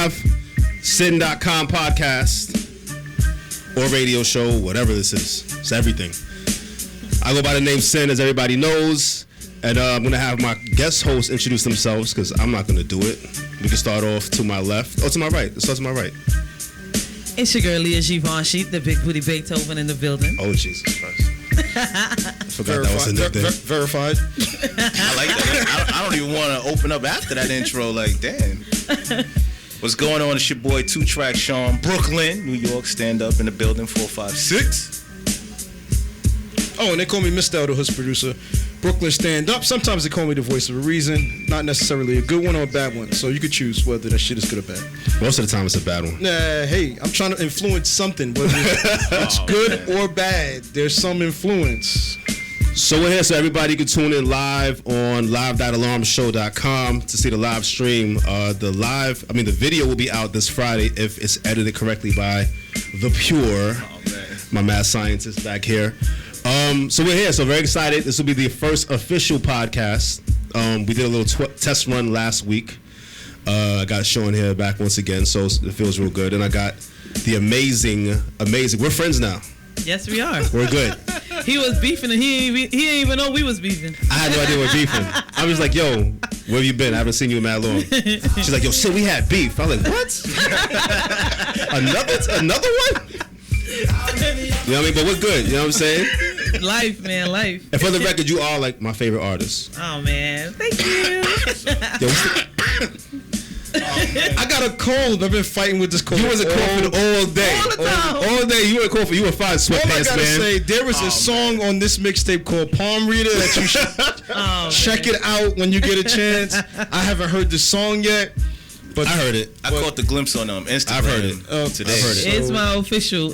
live. Syndotcom Podcast or radio show, whatever this is. It's everything. I go by the name Sin, as everybody knows. And I'm going to have my guest hosts introduce themselves because I'm not going to do it. We can start off to my left. Oh, to my right. Let's start to my right. It's your girl, Lia Givenchy, the big booty Beethoven in the building. Oh, Jesus Christ. I forgot that was a nickname. Verified. I like that. I don't even want to open up after that intro. Like, damn. What's going on? It's your boy, 2-Track Shawn, Brooklyn, New York. Stand up in the building, 456. Oh, and they call me Mr. Elder Hood's producer. Brooklyn stand up. Sometimes they call me the voice of a reason. Not necessarily a good one or a bad one. So you could choose whether that shit is good or bad. Most of the time it's a bad one. Nah, hey, I'm trying to influence something. Whether it's good or bad, there's some influence. So we're here so everybody can tune in live on live.alarmshow.com to see the live stream. The video will be out this Friday if it's edited correctly by The Pure. Oh, man. My mad scientist back here. So we're here, so very excited. This will be the first official podcast. We did a little test run last week. I got Shawn here back once again, so it feels real good. And I got the amazing, we're friends now. Yes, we are. We're good. He was beefing and he didn't even know we was beefing. I had no idea we were beefing. I was like, yo, where have you been? I haven't seen you in that long. She's like, yo, shit, we had beef. I was like, what? Another one? You know what I mean? But we're good. You know what I'm saying? Life, man, life. And for the record, you are like my favorite artist. Oh, man. Thank you. Yo, I got a cold. I've been fighting with this cold. You was a cold all day. All the time. All day. You were cold. You were fine sweatpants, man. All I gotta say, there is a song on this mixtape called Palm Reader that you should check it out when you get a chance. I haven't heard the song yet. But I heard it. I caught the glimpse on Instagram. I've heard it. Today. I've heard it. It's my official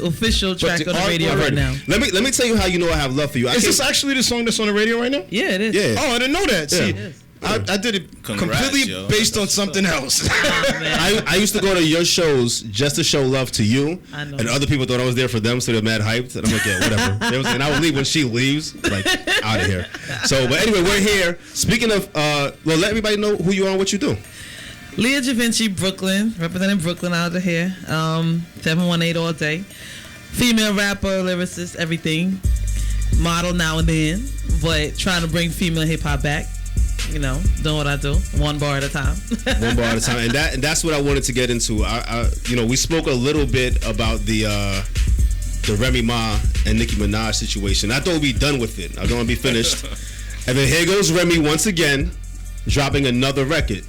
track on the radio right now. Let me tell you how you know I have love for you. Is this actually the song that's on the radio right now? Yeah, it is. Yeah. Oh, I didn't know that. See, Yeah. I did it completely yo. based on something else. Oh, man. I used to go to your shows just to show love to you, I know. and other people thought I was there for them, so they're mad hyped. And I'm like, yeah, whatever. And I would leave when she leaves, like out of here. So, but anyway, we're here. Speaking of, let everybody know who you are and what you do. Lia Givenchy, Brooklyn, representing Brooklyn out of here. 718 all day. Female rapper, lyricist, everything. Model now and then, but trying to bring female hip hop back. You know, doing what I do, one bar at a time. One bar at a time, and that's what I wanted to get into. We spoke a little bit about the Remy Ma and Nicki Minaj situation. I thought we'd be done with it. I don't want to be finished. And then here goes Remy once again, dropping another record.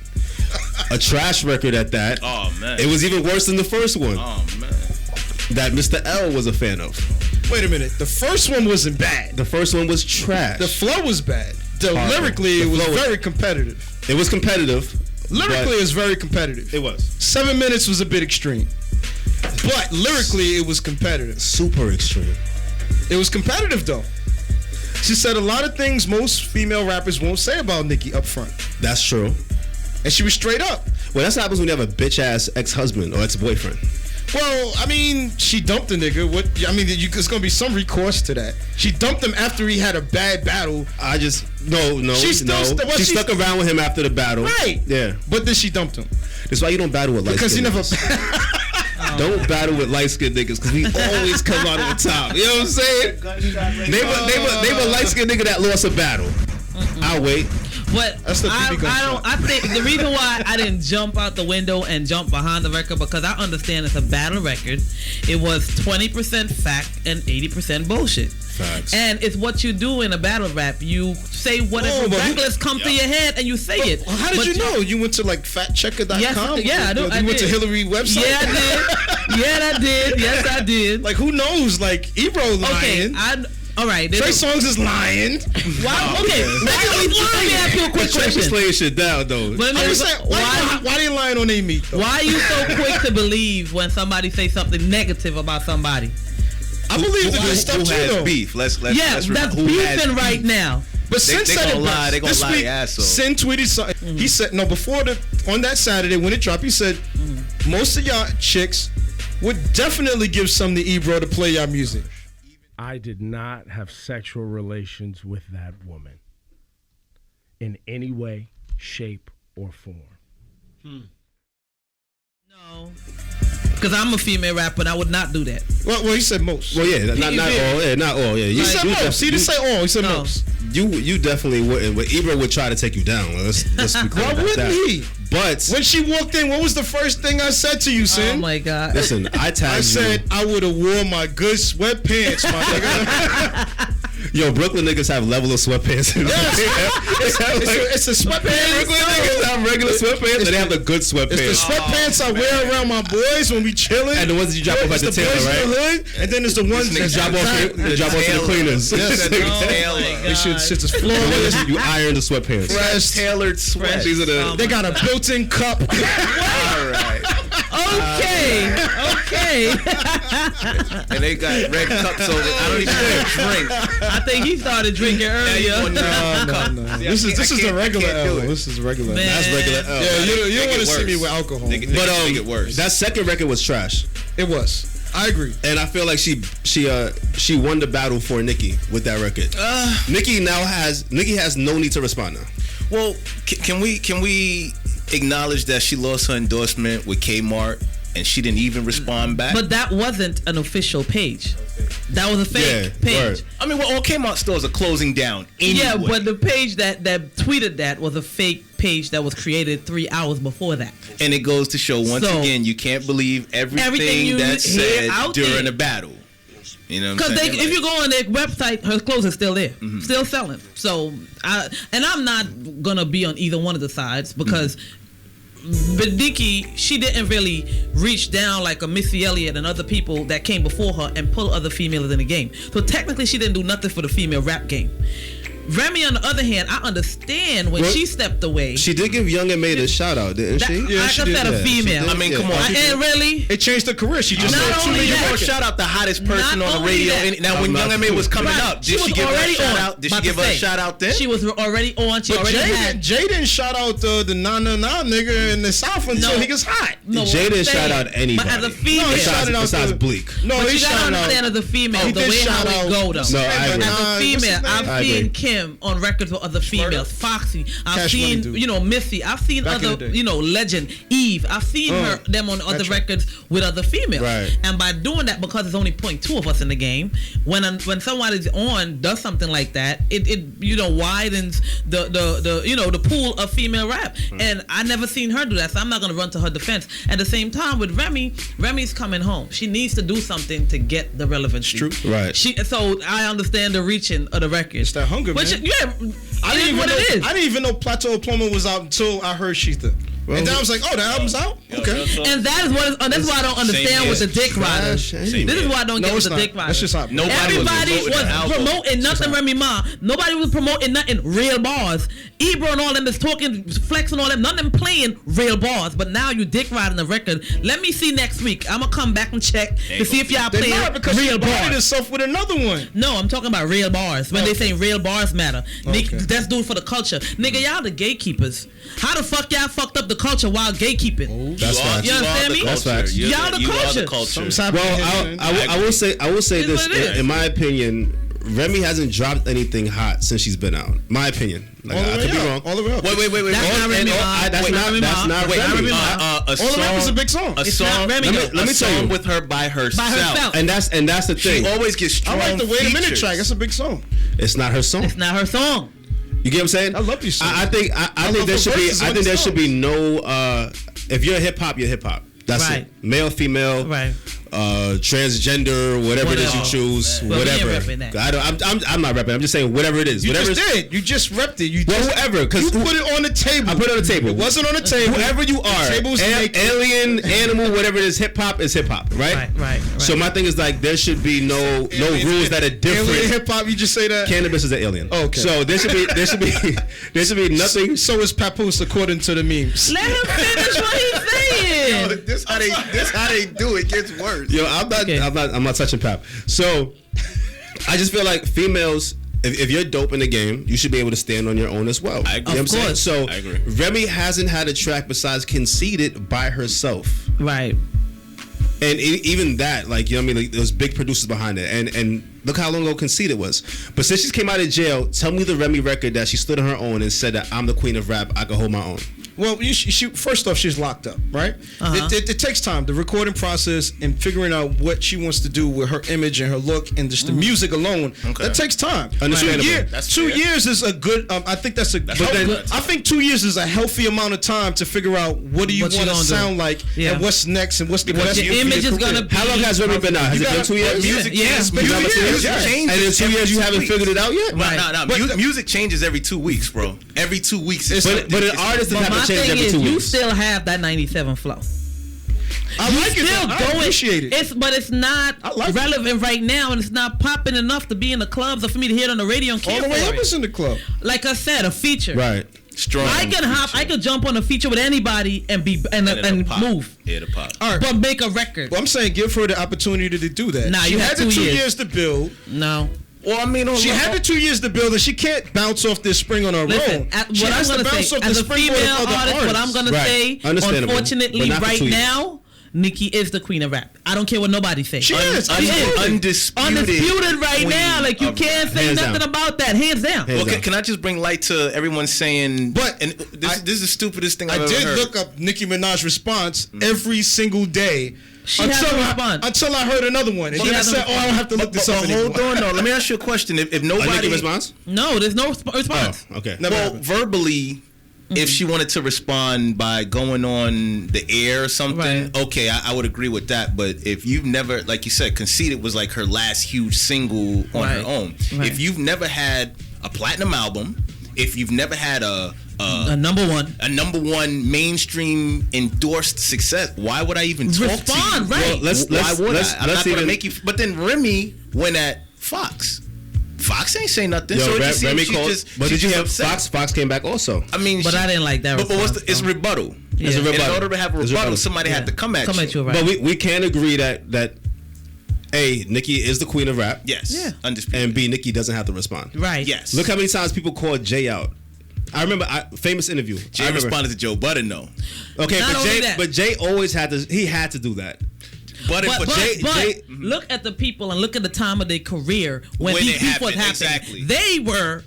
A trash record at that. Oh, man. It was even worse than the first one. Oh, man. That Mr. L was a fan of. Wait a minute. The first one wasn't bad. The first one was trash. The flow was bad. Lyrically, it was very competitive. It was competitive. Lyrically, it was very competitive. It was. 7 minutes was a bit extreme. But lyrically, it was competitive. Super extreme. It was competitive, though. She said a lot of things most female rappers won't say about Nicki up front. That's true. And she was straight up. Well, that's what happens when you have a bitch-ass ex-husband or ex-boyfriend. Well, I mean, she dumped the nigga. There's gonna be some recourse to that. She dumped him after he had a bad battle. She stuck around with him after the battle. Right. Yeah. But then she dumped him. That's why you don't battle with light Because he skinned never. niggas. Don't battle with light-skinned niggas because we always come out on top. You know what I'm saying? Name a light-skinned nigga that lost a battle. I'll wait. But I think the reason why I didn't jump out the window and jump behind the record, because I understand it's a battle record. It was 20% fact and 80% bullshit. Facts. And it's what you do in a battle rap. You say whatever reckless come to your head and you say it. Well, how did you know? You went to like factchecker.com? Yes, yeah, I did. You went to Hillary website? Yeah, I did. Yeah, I did. Yes, I did. Like, who knows? Like, Ebro lying. Okay, all right. Trey Songz is lying. Why? Okay, let me ask you a quick question. Just laying shit down though. Why they lying on their meat though? Why are you so quick to believe when somebody say something negative about somebody? I believe the good stuff who too has though. Beef? Let's that's beefing right now. But Sin said gonna lie. They gonna lie their ass off. Sin tweeted something. Mm-hmm. He said on that Saturday when it dropped, he said most of y'all chicks would definitely give some to Ebro to play y'all music. I did not have sexual relations with that woman in any way, shape, or form. No, No. Because I'm a female rapper and I would not do that. Well, he said most. Well, yeah, not all. Yeah, not all. Yeah, He said most. He didn't say all. He said most. You definitely wouldn't. But Ibra would try to take you down. Let's be clear Why about wouldn't that. he? But When she walked in, what was the first thing I said to you, Sin? Oh my God. listen, I tagged I said you. I would have wore my good sweatpants, my nigga. Yo, Brooklyn niggas have level of sweatpants. It's a sweatpants. Brooklyn niggas have regular sweatpants, and they have the good sweatpants. It's the sweatpants I wear around my boys when we chilling. And the ones that you drop off at the tailor, boys in right? the hood, and then there's the ones that drop off to the cleaners. Yes. Oh They should sit as flawless. You iron the sweatpants. Fresh. Tailored sweat. These are the. They got a built-in cup. All right. Okay. And they got red cups over. I don't even want to drink. I think he started drinking earlier. No. This is the regular L. This is regular. Man. That's regular L. Yeah, you don't want to it see me worse. with alcohol. Make it worse. That second record was trash, It was. I agree. and I feel like she won the battle for Nicki with that record. Nicki has no need to respond now. Well, can we acknowledge that she lost her endorsement with Kmart and she didn't even respond back? But that wasn't an official page. That was a fake page. word. I mean, all Kmart stores are closing down anyway. Yeah, but the page that tweeted that was a fake page that was created 3 hours before that. And it goes to show once So, again you can't believe everything you that's hear said out during there. a battle. You know what I'm Because saying? if you go on their website, her clothes are still there, still selling. So, I'm not gonna be on either one of the sides because. But Nicki, she didn't really reach down like a Missy Elliott and other people that came before her and pull other females in the game. So technically, she didn't do nothing for the female rap game. Remy, on the other hand, I understand when she stepped away. She did give Young and Made a shout out, didn't she? Yeah, I she just did. said a Yeah, she female. did. I mean, come on. And really, It changed her career. She just Not sold 2 only million that- records. Shout out the hottest person Not on the only radio. that- Now, when I'm Young not- M.A. was coming Right. up, She did she was give her a already shout on, out? Did she about give to her a say. shout out then? she was already on. She But already had. Jay didn't shout out the nah nigga in the South until No. he gets hot. No, Jay I'm didn't saying, shout out anybody. But as a female, No, he Besides, shouted out besides the- Bleak. No, but he you gotta shouted understand out. as a female, He the did way shout how out- it go though. No, I agree. As a What's female, his name? I've I seen agree. Kim on records with other females. Foxy. I've Cash Money seen, dude. Missy. I've seen Back in other, the day. Legend, Eve. I've seen them on other That's right. records with other females. Right. And by doing that, because there's only 0.2 of us in the game, when somebody's does something like that, it widens the pool of female rap. And I never seen her do that, so I'm not gonna run to her defense. At the same time, with Remy's coming home. She needs to do something to get the relevancy. True. Right. So I understand the reaching of the record. It's that hunger, man. I didn't what it is. I didn't even know Plateau Plumber was out until I heard Sheetha. And then I was like, oh, the album's out? Okay. And that is that's why I don't understand with the dick rider. Trash This anyway. is why I don't No, get it's with the not. dick rider. That's just not. Nobody Everybody was was promoting the album. promoting nothing Remy Ma. Nobody was promoting nothing real bars. Ebro and all them is talking, flexing all them. None of them playing real bars. But now you dick riding the record. Let me see next week. I'm going to come back and check to see if y'all They're playing not, because she real bodied bars. herself with another one. No, I'm talking about real bars. When they say real bars matter. Okay. Let's do it for the culture. Nigga, y'all the gatekeepers. How the fuck y'all fucked up the culture while gatekeeping? That's facts. You understand me? That's facts. Y'all the culture. Something's happening. Well, I will say It's this. what it is. In my opinion, Remy hasn't dropped anything hot since she's been out. My opinion. Like, all the I way could be up. wrong. All the way up. Wait. That's not Remy Ma. That's not Remy. Wait, Remy Ma. a All the way up is a big song. A It's song. not Remy. Let me a tell you. song with her by herself. herself. And that's the She thing. always gets strong I like the Wait a Minute features. track. That's a big song. It's not her song. It's not her song. You get what I'm saying? I love these songs. I think love there the should be. verses I on think the there should be songs. no. If you're hip hop, you're hip hop. That's Right. it. Male, female, Right. Transgender, whatever it is you Whatever. choose, But we ain't whatever. repping that. I'm not repping. I'm just saying whatever it is. You whatever just did. You just repped it. You Well, just, whoever, 'cause you put it on the table. I put it on the table. It wasn't on the table. Whoever you are, The table was naked. alien, animal, whatever it is, hip hop is hip hop, right? Right. So my thing is like there should be no rules that are different. Hip hop. You just say that. Cannabis is an alien. Okay. So there should be nothing. So is Papoose according to the memes. Let him finish what he's saying. This how they do it. Gets worse. Yo, I'm not touching Pap. So I just feel like females, if you're dope in the game, you should be able to stand on your own as well. I agree. You know what I'm saying? course. So I agree. Remy hasn't had a track besides Conceited by herself. Right. And even that, like, you know what I mean? Like, there was big producers behind it. And look how long ago Conceited was. But since she came out of jail, tell me the Remy record that she stood on her own and said that I'm the queen of rap, I can hold my own. Well, first off, she's locked up, right? It takes time, the recording process and figuring out what she wants to do with her image and her look and just the music alone. Okay. That takes time. Understandable. 2 years is a good. I think that's a. I think 2 years is a healthy amount of time to figure out what do you want to sound like and what's next and what's the best. Your image is gonna. How long has Remy been out? Has it been 2 years? Music changes. And in 2 years you haven't figured it out yet? No. Music changes every 2 weeks, bro. Every 2 weeks. But an artist doesn't have to change every 2 weeks. You still have that 97 flow. I like it. I appreciate it. But it's not relevant right now, and it's not popping enough to be in the clubs or for me to hear it on the radio and care all the way for up it. is in the club. Like I said, a feature. Right. Strong. I could jump on a feature with anybody and move. Yeah, the pop. All right. But make a record. Well, I'm saying give her the opportunity to do that. Nah, she you had have the 2 years to build. No. Well, I mean, she had the 2 years to build, and she can't bounce off this spring on her own. What I'm going to say, as a female artist, what I'm going to say, unfortunately, right now, Nicki is the queen of rap. I don't care what nobody says. She is. Undisputed right now. Like, you can't say nothing about that. Hands down. Okay, can I just bring light to everyone saying, this is the stupidest thing I've ever heard. I did look up Nicki Minaj's response every single day. Until I heard another one. And then I said, I don't have to look this up anymore. Hold on, no. Let me ask you a question. If nobody... response? No, there's no response. Oh, okay. Well, verbally... If she wanted to respond by going on the air or something, okay, I would agree with that. But if you've never, like you said, Conceited was like her last huge single on her own. Right. If you've never had a platinum album, if you've never had a number one mainstream endorsed success, why would I even talk to you? Right. Well, I'm not going to make you. But then Remy went at Fox. Fox ain't say nothing. Yo, so Remy called. But did you have Fox? Fox came back also. I mean, but I didn't like that. But it's rebuttal. Yeah. It's a rebuttal. In order to have a rebuttal, somebody had to come at you. Right. But we can agree that A, Nicki is the queen of rap. Yes. Yeah. Undisputed. And B, Nicki doesn't have to respond. Right. Yes. Look how many times people called Jay out. I remember famous interview. Jay responded to Joe Budden, though. Okay, but Jay always had to. He had to do that. But look at the people and look at the time of their career when these people was happening. Exactly. They were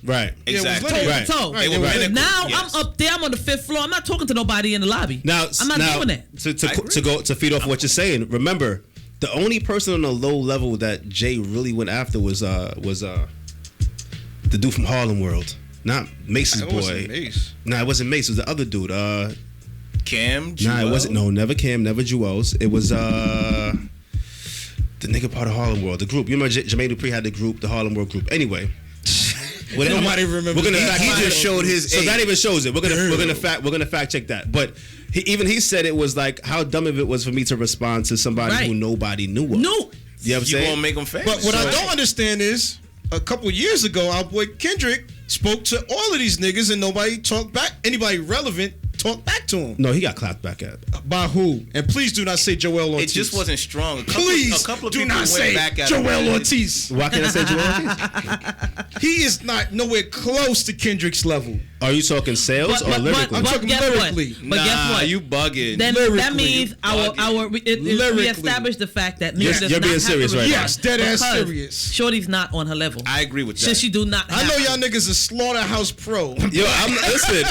exactly toe to toe. Now I'm up there. I'm on the 5th floor. I'm not talking to nobody in the lobby. I'm not doing that. To feed off what you're saying. Remember, the only person on the low level that Jay really went after was the dude from Harlem World, not Mace's boy. Wasn't Mace. Nah, it wasn't Mace. It was the other dude. Cam? Nah, it wasn't. No, never Cam, never Jewels. It was the nigga part of Harlem World, the group. You remember Jermaine Dupri had the group, the Harlem World group. Anyway, nobody remembers. He just showed his. So that even shows it. We're gonna fact check that. But he said it was like how dumb of it was for me to respond to somebody who nobody knew of. No, you know what I'm saying? You gonna make them famous. But what I don't understand is a couple years ago, our boy Kendrick spoke to all of these niggas and nobody talked back. Anybody relevant talked back to him. No, he got clapped back at. By who? And please do not say Joel Ortiz. It just wasn't strong. Please a couple of do people not went say back at Joel Ortiz. Why can't I say Joel Ortiz? He is not nowhere close to Kendrick's level. Are you talking sales or lyrically? I'm talking lyrically. But guess what? You bugging. Then that means we established the fact that Nicki does you're not being have serious to right now. Yes, dead ass serious. Shorty's not on her level. I agree with that. Since she do not. I know y'all niggas is Slaughterhouse Pro. Yo, listen.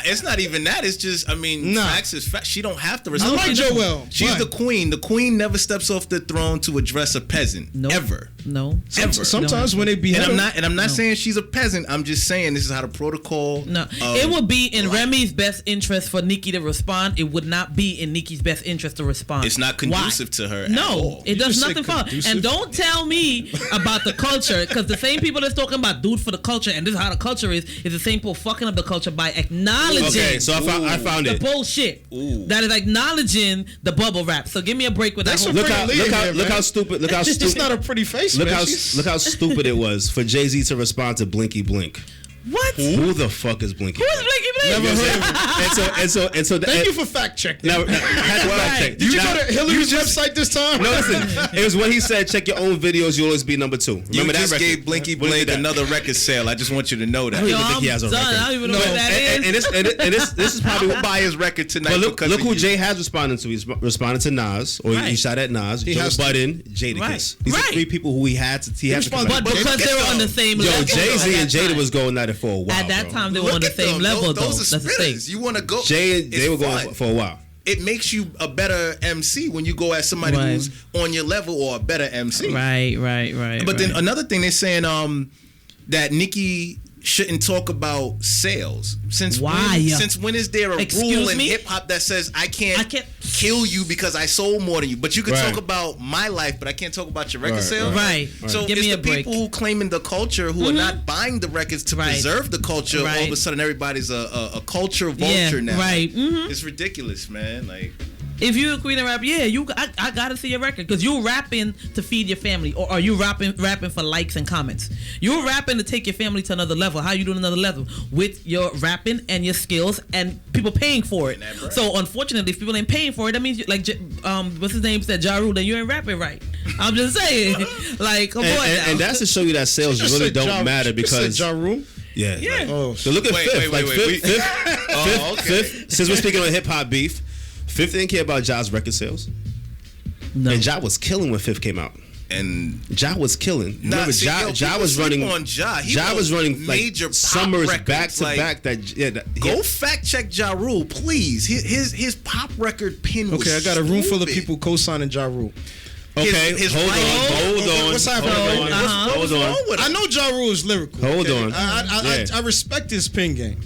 It's not even that. It's just, I mean, facts is fact. She don't have to I respond. like Joel. She's the queen. The queen never steps off the throne to address a peasant. Nope. Ever. No. Sometimes when they be and I'm not saying she's a peasant. I'm just saying this is how the protocol. No, it would be in Remy's best interest for Nicki to respond. It would not be in Nicki's best interest to respond. It's not conducive to her. No, it does nothing for her. And don't tell me about the culture, because the same people that's talking about dude for the culture and this is how the culture is the same people fucking up the culture by acknowledging. Okay, so I found the it. bullshit that is acknowledging the bubble rap. So give me a break with that. Look how stupid. Look how stupid. It's not a pretty face. Look how stupid it was for Jay-Z to respond to Blinky Blink. What? Who the fuck is Blinky? Who is Blinky Blink? Never heard of him. And so. Thank you for fact checking. Now, fact check. Did you go to Hillary's website this time? No, listen. It was when he said, "Check your own videos. You always be number 2." Remember you that just record? gave Blinky Blink another record sale. I just want you to know that. I don't even think he has a record. I don't even know what that is. And this is probably what buy his record tonight. But look who Jay has responded to. He's responded to Nas, or he shot at Nas. Joe Budden, Jadakiss. These are 3 people who he had to. But because they were on the same level. Yo, Jay-Z and Jada was going at it for a while. At that bro. time, they were Look on the at same them. level, though. Those are That's the thing. spitters. You want to go? Jay, It's they were fun. going for a while. It makes you a better MC when you go at somebody Right. who's on your level or a better MC. Right. But then another thing they're saying that Nicki shouldn't talk about sales. Since when is there a Excuse rule in me? hip hop that says I can't kill you because I sold more than you? But you can Right. talk about my life, but I can't talk about your record Right, sales. Right. So Give it's me the a break. people who claiming the culture who are not buying the records to Right. preserve the culture. All of a Right. sudden, everybody's a culture vulture now. Right. Mm-hmm. It's ridiculous, man. Like. If you're a queen of rap, I gotta see your record because you're rapping to feed your family, or are you rapping for likes and comments? You're rapping to take your family to another level. How you doing another level with your rapping and your skills and people paying for it? So unfortunately, if people ain't paying for it, that means what's his name said, Ja Rule, then you ain't rapping right. I'm just saying, like, come on now. And that's to show you that sales really don't matter because Ja Rule. Yeah. Yeah. Oh, So look at Fifth. Fifth. Okay. Fifth. Since we're speaking on hip hop beef, Fifth didn't care about Ja's record sales, No. and Ja was killing when Fifth came out. And Ja was killing. Remember, Ja people was running. sleep on Ja. He Ja was running like major pop summers records, back to like, back. Go fact check Ja Rule, please. His pop record pin was Okay, I got a room full of stupid. people co-signing Ja Rule. Okay, his hold writing- on. What's happening? Hold on. I know Ja Rule is lyrical. Hold okay? on. I respect his pen game.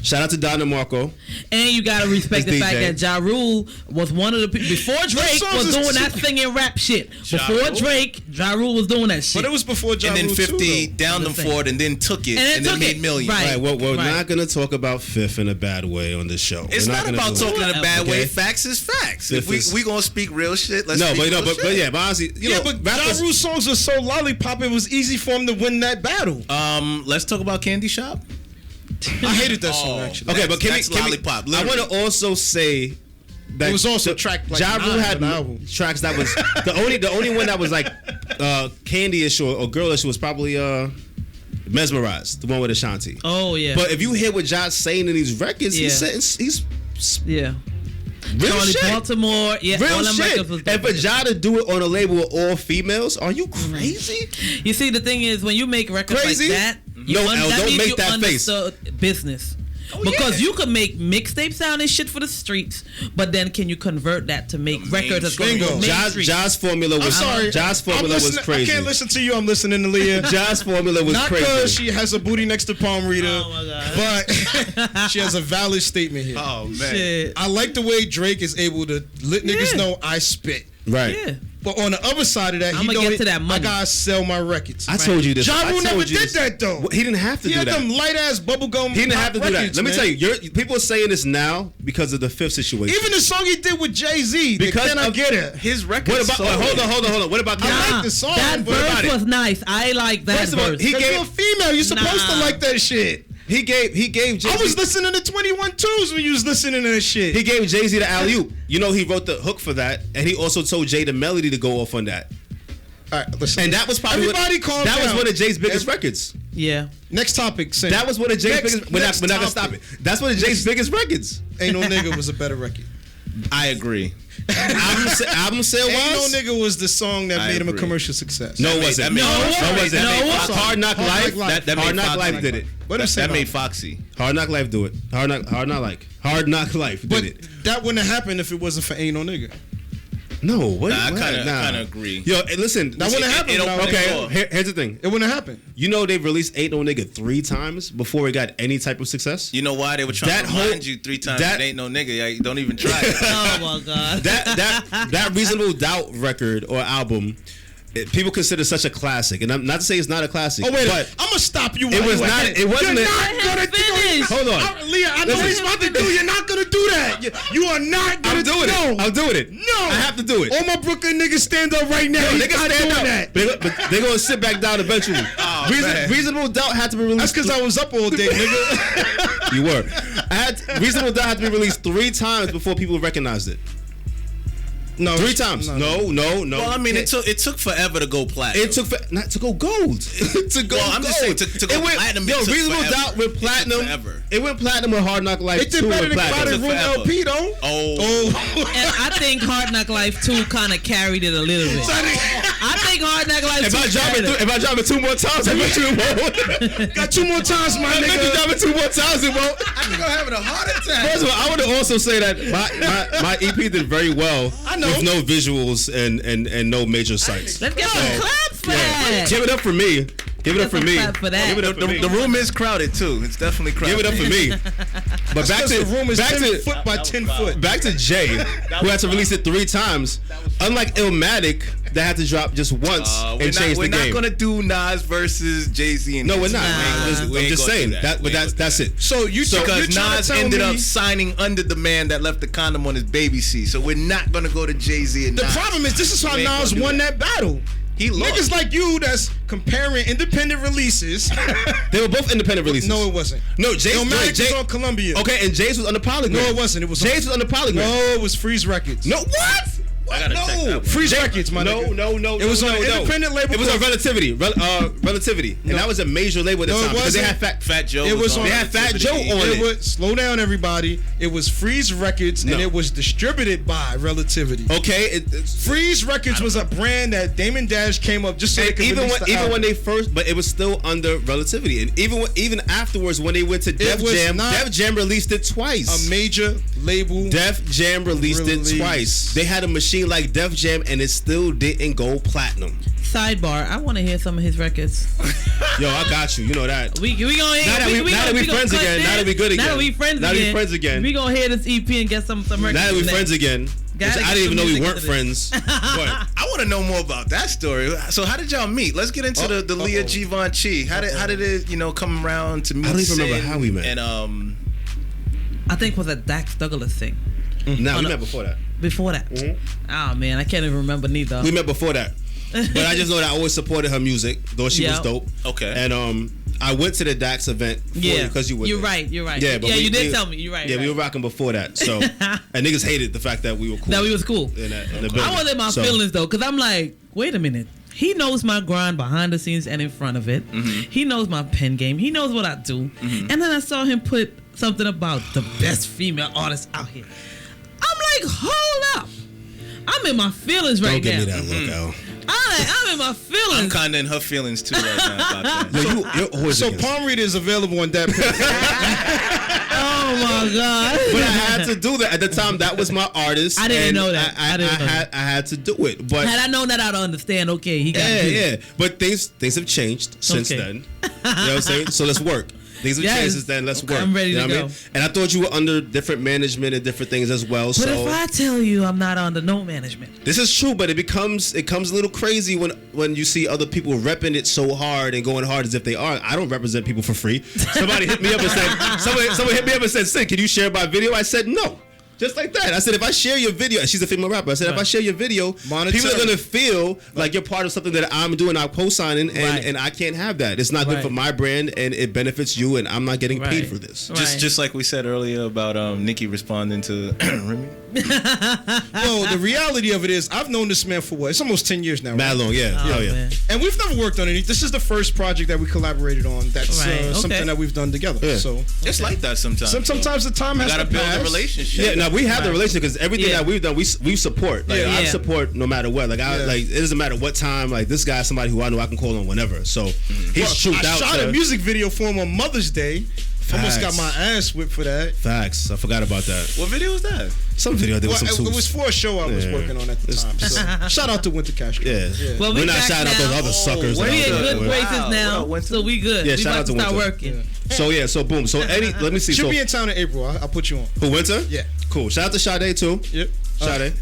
Shout out to Don DeMarco. And you gotta respect His the fact DJ. that Ja Rule was one of the people before Drake songs was is doing too- that singing rap shit. Ja Before Rule? Drake, Ja Rule was doing that shit. But it was before Ja And then Rule 50 too, downed them Listen. for it and then took it And and then then took made it. millions. Right. Right, we're Right. not gonna talk about Fifth in a bad way on this show. It's We're not gonna about do it. talking in a bad way. Okay. Facts is facts. Fifth If we is- we gonna speak real shit, let's No, speak but real but shit. yeah, but honestly, you know, but Ja rappers. Rule's songs were so lollipop, it was easy for him to win that battle. Let's talk about Candy Shop. I hated that song actually. Okay, but That's lollipop, I want to also say that It was also tracked like Ja Rule 9 had on the album. tracks that was the only one that was like candy-ish or girlish was probably Mesmerized, the one with Ashanti. Oh yeah. But if you hear what Ja's saying in these records, he's yeah. real Charlie shit. Baltimore, yeah, Real all them shit. records was And for dope. Ja to do it on a label with all females, are you crazy? You see, the thing is, when you make records Crazy? like that, No, L, don't means make you that face. understood business. Because you could make mixtape sound and shit for the streets, but then can you convert that to make records that's going to go Bingo. mainstream? Ja's formula was I'm sorry. Ja's formula was listening- crazy. I can't listen to you. I'm listening to Lia. Ja's formula was Not because crazy. she has a booty next to Palm Reader, Oh my God. but she has a valid statement here. Oh man. Shit. I like the way Drake is able to let niggas Yeah. know I spit. Right. Yeah. But on the other side of that, I'ma get to that money. I gotta sell my records. I told you this. Ja I Rule told never you did this. that though. Well, he didn't have to He do had that. them light ass bubblegum. He didn't pop have to do that. records, Let me man. tell you, people are saying this now because of the Fifth situation. Even the song he did with Jay-Z, Because Can I of- Get It? His record. what about? Hold on. What about I that? like the song, That but about verse it? was nice. I like that First of all, verse. he Because gave- you're a female, you're supposed to Nah. like that shit. He gave Jay-Z. I was listening to 21 Twos when you was listening to that shit. He gave Jay-Z the alley-oop. You know, he wrote the hook for that, and he also told Jay the melody to go off on that. All right, listen. And that was probably Everybody calm that was down. one of Jay's biggest records. Yeah. Next topic. Sam. That was one of Jay's Next- biggest. We're not next gonna stop topic. it. That's one of Jay's biggest records. Ain't No Nigga was a better record. I agree. Album sale Ain't was. No Nigga was the song that I made him a agree. commercial success. No, it That wasn't. made- No, that it made- wasn't. that made Hard Knock Hard Knock Life. Life. That made Hard Knock Foxy. Life did it. What I'm saying. That made Foxy. Hard Knock Life do it. Hard Knock Life did But it. that wouldn't have happened if it wasn't for Ain't No Nigga. No, what? Nah, I what? kind of agree. Yo, hey, listen. That wouldn't happen. it without opened Ain't the No- door. Okay, here's the thing. It wouldn't happen. You know they've released Ain't No Nigga 3 times before it got any type of success. You know why they were trying That to whole- remind you 3 times? that- It ain't no nigga. Yeah, don't even try it. Oh my God. That Reasonable Doubt record or album, people consider such a classic, and I'm not to say it's not a classic. Oh wait, but I'm gonna stop you. it while was you not. at It wasn't. You're a- not gonna Finish. Hold on. Leah, I know Listen. what he's about to do. You're not gonna do that. You are not gonna I'm doing no. it. I'm doing it. No, I have to do it. All my Brooklyn niggas stand up right now. Yo, He's they can not stand doing up, that. but they're gonna sit back down eventually. Oh, man. Reasonable Doubt had to be released. That's because I was up all day, nigga. You were. Reasonable Doubt had to be released 3 times before people recognized it. No, 3 times. No. Well, I mean, it took forever to go platinum. It took not to go gold. to go Well, I'm just saying, gold. to go It went, platinum, it Yo, took Reasonable forever. Doubt went It took platinum. forever. It went platinum with Hard Knock Life. It did 2 better went than platinum. Crowded Room forever. LP though. Oh, And I think Hard Knock Life 2 kind of carried it a little bit. I think think Hard Knock Life. If I drop it 2 more times, I bet you it won't. Got 2 more times, my I bet you nigga. drop it 2 more times, it won't. I think I'm having a heart attack. First of all, I want to also say that my EP did very well with no visuals and no major sights. Let's get some claps for that. Give it up for me. Give it up for me. For that. Give it up for me. The room is crowded too. It's definitely crowded. Give it up for me. But back to the room is back 10 to foot by 10 foot. back to Jay, who had to release it 3 times. Unlike Illmatic, that had to drop just once and change the game. We're not gonna do Nas versus Jay-Z. No, we're not. Nah. I'm just saying that. But that's it. So because Nas ended up signing under the man that left the condom on his baby seat. So we're not gonna go to Jay-Z and The Nas. problem is this is how We ain't Nas gonna do won that. that battle. He lost. Niggas like you that's comparing independent releases. They were both independent releases. No, it wasn't. No, Jay's Illmatic was on Columbia. Okay, and Jay's was on the Polygram. No, it wasn't. It was Jay's was on the Polygram. No, it was Freeze Records. No, what? I gotta check that one. Freeze Records, my nigga. No. It was on an independent label. It was on called- Relativity. Relativity. And that was a major label at the No, it time. Because they had wasn't. Fat Fat Joe. It was on on- They had Fat Joe Relativity. on It it. was, slow down, everybody. It was Freeze Records, and No. it was distributed by Relativity. Okay. Freeze Records was a brand that Damon Dash came up just so they And could release the album. when they first, but it was still under Relativity, and even afterwards when they went to Def was Jam, not Def Jam released it twice. a major label. Def Jam released it Release. twice. They had a machine like Def Jam, and it still didn't go platinum. Sidebar. I want to hear some of his records. Yo, I got you. You know that. We gonna Now that we friends again. Now that we good again. Now that we friends again. We gonna hear this EP and get some records. Now that we in there. friends again. Which Gotta I get didn't even some know we music weren't into this. friends. But I want to know more about that story. So how did y'all meet? Let's get into the Lia Givenchy. How did it come around to meet? I don't even remember Sin how we met. And I think it was a Dax Douglas thing. we met before that. Before that. Oh man, I can't even remember neither. We met before that. But I just know that I always supported her music, though she was Yeah. dope. Okay. And I went to the Dax event for you because you were You're there. right. You're right. Yeah, but you did tell me. You're right. Yeah, you're we right. were rocking before that. So, and niggas hated the fact that we were cool. That we was cool. in the building. I wasn't in my So, feelings though, because I'm like, wait a minute. He knows my grind behind the scenes and in front of it. He knows my pen game. He knows what I do. And then I saw him put something about the best female artist out here. I'm like, hold up. I'm in my feelings right Don't give now. me that look, Al. I'm in my I'm feelings. kind of in her feelings too right now about that. Yo, you're always So against it. Palm Reader is available on that page. Oh my God. But I had to do that at the time. That was my artist. I didn't and know that. I didn't know that. I had to do it. But Had I known that, I'd understand. Okay, he got it. yeah. But things have changed since Okay. then. You know what I'm saying? So let's work. Things have Yes. changed since then. Let's work. I'm ready You know to what I go. mean? And I thought you were under different management and different things as well. But so if I tell you I'm not under no management, this is true, but it comes a little crazy when you see other people repping it so hard and going hard as if they are. I don't represent people for free. Somebody hit me up and said, someone hit me up and said, "Sid, can you share my video?" I said, "No." Just like that. I said, if I share your video, she's a female rapper. I said, if I share your video, people are gonna feel like you're part of something that I'm doing, I'm co-signing, and I can't have that. It's not good for my brand, and it benefits you, and I'm not getting paid for this. Just like we said earlier about Nicki responding to Remy. No, the reality of it is, I've known this man for what? It's almost 10 years now. Mad long, yeah. Oh, yeah. man. And we've never worked on any. This is the first project that we collaborated on. That's Right, okay. something that we've done together. Yeah. So It's like that sometimes. sometimes the time you has gotta to build pass. a relationship. Yeah, now we have the relationship because everything Yeah. that we've done, we support. Like I Yeah. support no matter what. Like it doesn't matter what time. Like this guy's somebody who I know I can call on whenever. So he's Well, trooped I out. shot a music video for him on Mother's Day. Almost got my ass whipped for that. Facts. I forgot about that. What video was that? Some video I did with Well, some it was for a show I was Yeah. working on at the time. So shout out to Winter Cash. Yeah. Well, We're we not back shouting out now. those other suckers. We that in I was good with. graces Wow. now, What up, so we good. Yeah, we shout about out to to start Winter. working. So boom. So Eddie, let me see. Should So be in town in April. I'll put you on. who Winter? Yeah. Cool. Shout out to Sade too. Yep. Sade.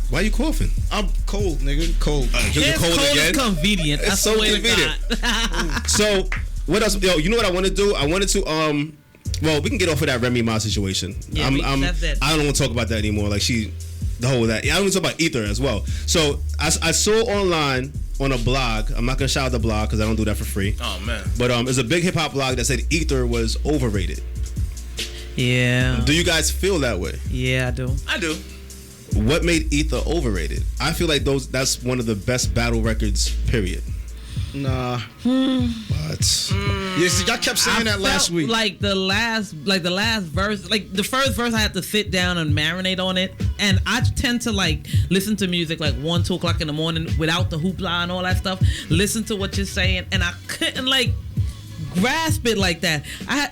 Why you coughing? I'm cold, nigga. Cold. You're It's cold cold again. is convenient. It's I so swear to convenient. God. So what else? Yo, you know what I want to do? I wanted to well, we can get off of that Remy Ma situation. Yeah, that's it. I don't want to talk about that anymore. Like the whole that. I don't want to talk about Ether as well. So I saw online on a blog. I'm not gonna shout out the blog because I don't do that for free. Oh man. But it's a big hip hop blog that said Ether was overrated. Yeah. Do you guys feel that way? Yeah, I do. I do. What made Ether overrated? I feel like that's one of the best battle records. Period. Nah. But Yes, y'all kept saying that last felt week. Like the last verse, like the first verse, I had to sit down and marinate on it. And I tend to like listen to music like 1, 2 o'clock in the morning without the hoopla and all that stuff. Listen to what you're saying, and I couldn't like grasp it like that. I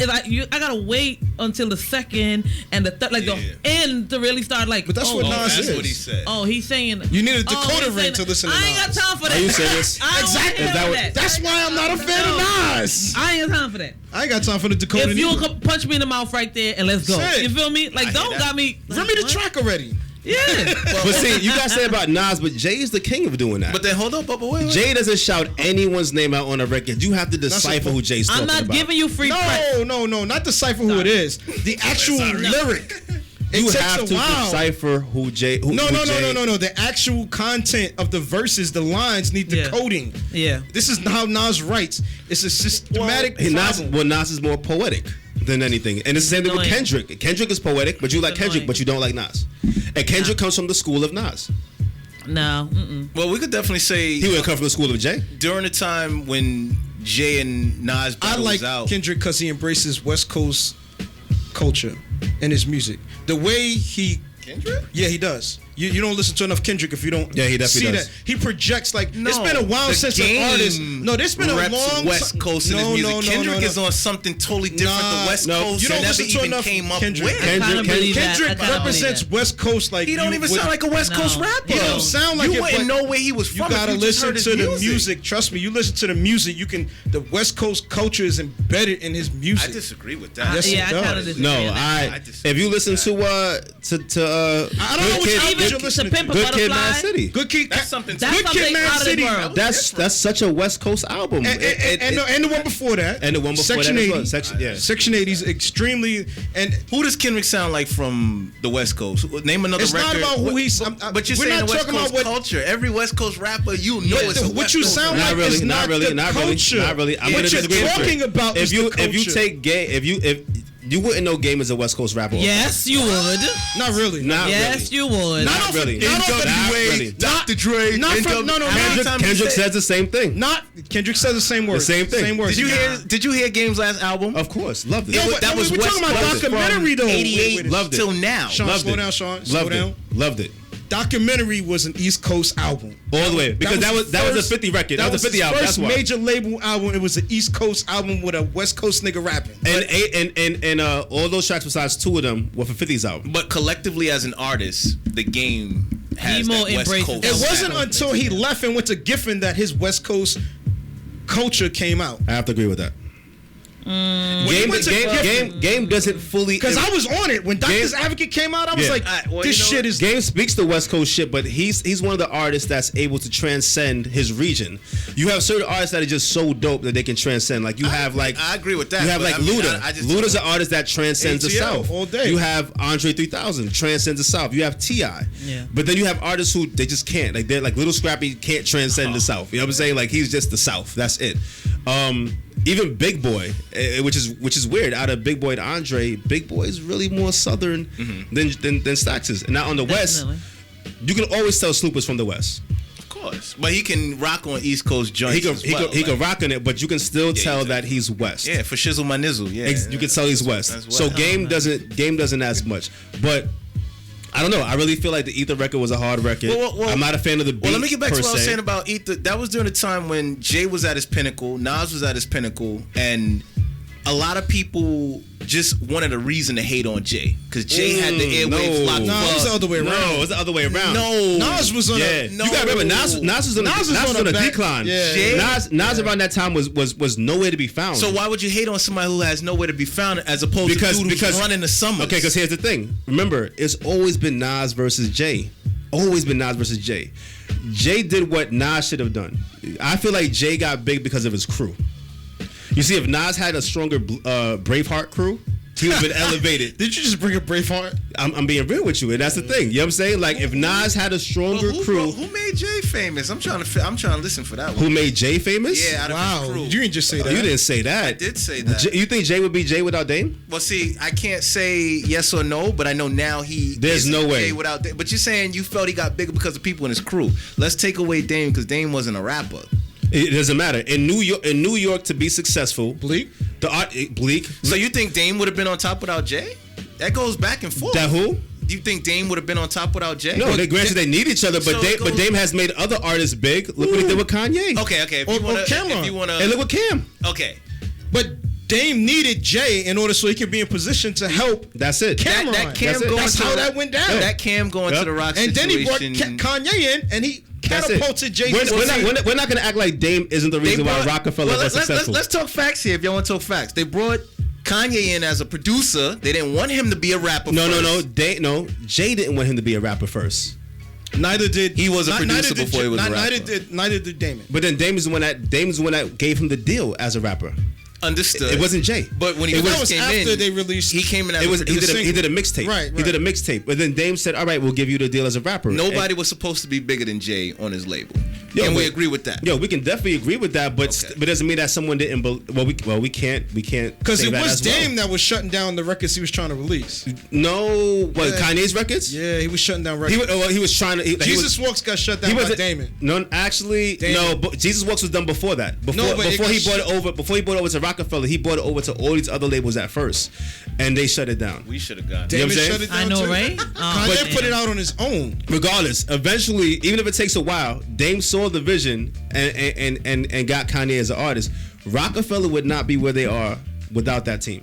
gotta wait until the second and the third, like the end to really start like. But that's what Nas that's is. what he said. Oh, he's saying You need a decoder ring to listen to I ain't got Nas. time for that. Are you serious? I don't Exactly. want to hear that. That's why I'm not a fan of Nas. I ain't got time for that. I ain't got time for the decoder. If you either. could punch me in the mouth right there and let's go. Say it. You feel me? Like, don't that. got me. Like, Run me the what? track already. Yeah. but see, you guys say about Nas, but Jay is the king of doing that. But then hold up, but wait. Jay doesn't shout anyone's name out on a record. You have to decipher who Jay's talking I'm not about. giving you free press. No, not decipher who it is. The actual lyric. It You takes have a to while. decipher who Jay. Who, No. who Jay, The actual content of the verses, the lines need Yeah. decoding. Yeah. This is how Nas writes. It's a systematic problem. Nas is more poetic than anything, and it's the same thing with annoying. Kendrick. Kendrick is poetic, but you like Kendrick, annoying. but you don't like Nas. And Kendrick comes from the school of Nas. No. Mm-mm. Well, we could definitely say He would come from the school of Jay. during the time when Jay and Nas I battle like was out. Kendrick because he embraces West Coast culture in his music. The way he Kendrick? Yeah, he does. You don't listen to enough Kendrick if you don't Yeah, he definitely see does. that. He projects like No, it's been a while the since an game artist. No, there's been a reps long West Coast in his music. Kendrick is on something totally different. Nah, the West no, Coast you don't never listen to even enough came up Kendrick. with. I kinda believe that. Kendrick I kinda believe represents that. West Coast like He don't you even would- sound like a West No. Coast rapper. He don't sound like you it, wouldn't but know where he was You from. gotta if you just listen heard to his the music. Trust me, you listen to the music. You can. The West Coast culture is embedded in his music. I disagree with that. Yes, Yeah, it I kind does. of disagree. No, with that. I disagree if you with listen that. to I don't know Good which Kid- album Even you're to listening Pimp a to. Good Kid, Butterfly. Mad City. Good Kid. That's something. That's Good something Kid, Mad out of this City. world. That's such a West Coast album. And the one before that. And the one before Section that as 80. well. Section 80 is extremely. And Who does Kendrick sound like from the West Coast? Name another It's not record. about who he's- But you're we're saying not the West talking about Coast what- culture. Every West Coast rapper, you know it's a what West you Coast sound rapper. like not really, is not not really, the not really, culture. not really. I'm What gonna you're disagree with you. talking about is the if you culture. take if you wouldn't know Game is a West Coast rapper. Yes, you would. Not really. Not Yes, really. you would. Not really. Not off the Not way. really. Dr. Dre. Not from- no, no, Kendrick says the same thing. Not Kendrick says the same words. same thing. Same words. Did you hear Game's last album? Of course, loved it. No, That but was we're West talking about Coast documentary from though. 88 Wait. Loved it. till now. Sean, Loved slow it. down, Sean. Slow Loved down. it. Loved it. Documentary was an East Coast album. All the way, because that was a 50 record. That was a 50 his album. That's First why. major label album. It was an East Coast album with a West Coast nigga rapping. And all those tracks besides two of them were for 50's album. But collectively as an artist, the Game has Emo that West embraces Coast. that. It West wasn't Coast. until he left and went to Giffen that his West Coast culture came out. I have to agree with that. Game doesn't fully. Because I was on it when Doctor's Advocate came out. I was Yeah. like, Alright, well, this you know shit what? is. Game speaks the West Coast shit, but he's one of the artists that's able to transcend his region. You have certain artists that are just so dope that they can transcend. Like you have like I agree with that. You have but like I mean, Luda. I just Luda's don't- an artist that transcends the ATL South all day. You have Andre 3000 transcends the South. You have T.I. Yeah. But then you have artists who they just can't. Like they're like Little Scrappy can't transcend the South. You know what I'm saying? Like he's just the South. That's it. Even Big Boy, which is weird. Out of Big Boy to Andre, Big Boy is really more Southern than Stax is. And now on the Definitely. West, you can always tell Snoop is from the West. Of course. But he can rock on East Coast joints He can as well. he can rock on it, but you can still tell that he's West. Yeah, for Shizzle My Nizzle. Yeah. You can tell he's West. That's So West. Game doesn't as much, but. I don't know. I really feel like the Ether record was a hard record. Well, I'm not a fan of the beat. Well, let me get back to per what I was se. saying about Ether. That was during the time when Jay was at his pinnacle, Nas was at his pinnacle, and a lot of people just wanted a reason to hate on Jay because Jay had the airwaves locked No, it was the up. other way around. No, it's the other way around. No, Nas was on Yeah, a. No. you gotta remember Nas was on a back- decline. Yeah. Nas around that time was nowhere to be found. So why would you hate on somebody who has nowhere to be found as opposed Because- to dude because- who's running the summers? Okay, because here's the thing. Remember, it's always been Nas versus Jay. Always been Nas versus Jay. Jay did what Nas should have done. I feel like Jay got big because of his crew. You see, if Nas had a stronger Braveheart crew, he would have been elevated. Did you just bring up Braveheart? I'm being real with you, and that's the thing. You know what I'm saying? Like, if Nas had a stronger crew, who made Jay famous? I'm trying to listen for that one. who made Jay famous? Yeah, out of his Wow, crew. you didn't just say Oh, that. you didn't say that. I did say that. You think Jay would be Jay without Dame? Well, see, I can't say yes or no, but I know now There's isn't no way. Jay without Dame. But you're saying you felt he got bigger because of people in his crew. Let's take away Dame because Dame wasn't a rapper. It doesn't matter. In New York, to be successful, Bleak. Bleak. So you think Dame would have been on top without Jay? That goes back and forth. That who? Do you think Dame would have been on top without Jay? No, granted they need each other, but So Dame has made other artists big. Look what he did with Kanye. Okay. If you wanna, And look with Cam. Okay. But Dame needed Jay in order so he could be in position to help. That's it. Cameron. That Cam That's it. going That's to how the- that went down. That Cam going to the Rock And then situation. he brought Kanye in, and he That's it. catapulted Jay. We're not going to act like Dame isn't the reason why Rockefeller was successful. Let's talk facts here. If y'all want to talk facts, they brought Kanye in as a producer. They didn't want him to be a rapper. No. first. Jay didn't want him to be a rapper first. Neither did He was a producer before he was a rapper. Neither did Damon. But then Dame is the one that gave him the deal as a rapper. Understood. It wasn't Jay. But when he That first was came after in, they released. he came in as It a was he producer. did a mixtape. Right. He did a mixtape. But then Dame said, "All right, we'll give you the deal as a rapper." Nobody was supposed to be bigger than Jay on his label. Yo, and we but- agree with that. Yo, we can definitely agree with that, but Okay. but doesn't mean that someone didn't. We can't Because say it that was as well. Dame that was shutting down the records he was trying to release. No, what Yeah. Kanye's records? Yeah, he was shutting down records. He was trying to. Jesus Walks got shut down by Damon. No, actually, Damon. no. But Jesus Walks was done before that. Before No, but it he got brought it over. Before he brought it over to Rockefeller, he brought it over to all these other labels at first, and they shut it down. We should have gotten. You know Damon what I'm shut it down I know, too. right? Kanye Damn. put it out on his own. Regardless, eventually, even if it takes a while, Dame saw the vision and got Kanye as an artist. Rockefeller would not be where they are without that team.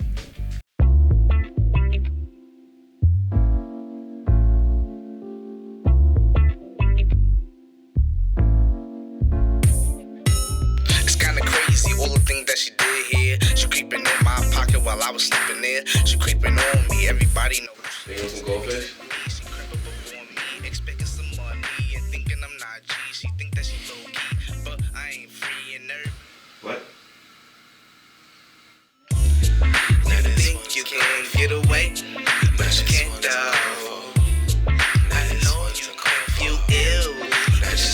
It's kinda crazy, all the things that she did here. She creeping in my pocket while I was sleeping there. She creeping on me, everybody knows. You want some goldfish? She crept up on me, expecting some money and thinking I'm not G. She think that she low key, but I ain't free and nerve. What? You think you can get away, but you can't though. I know you can feel ill, but you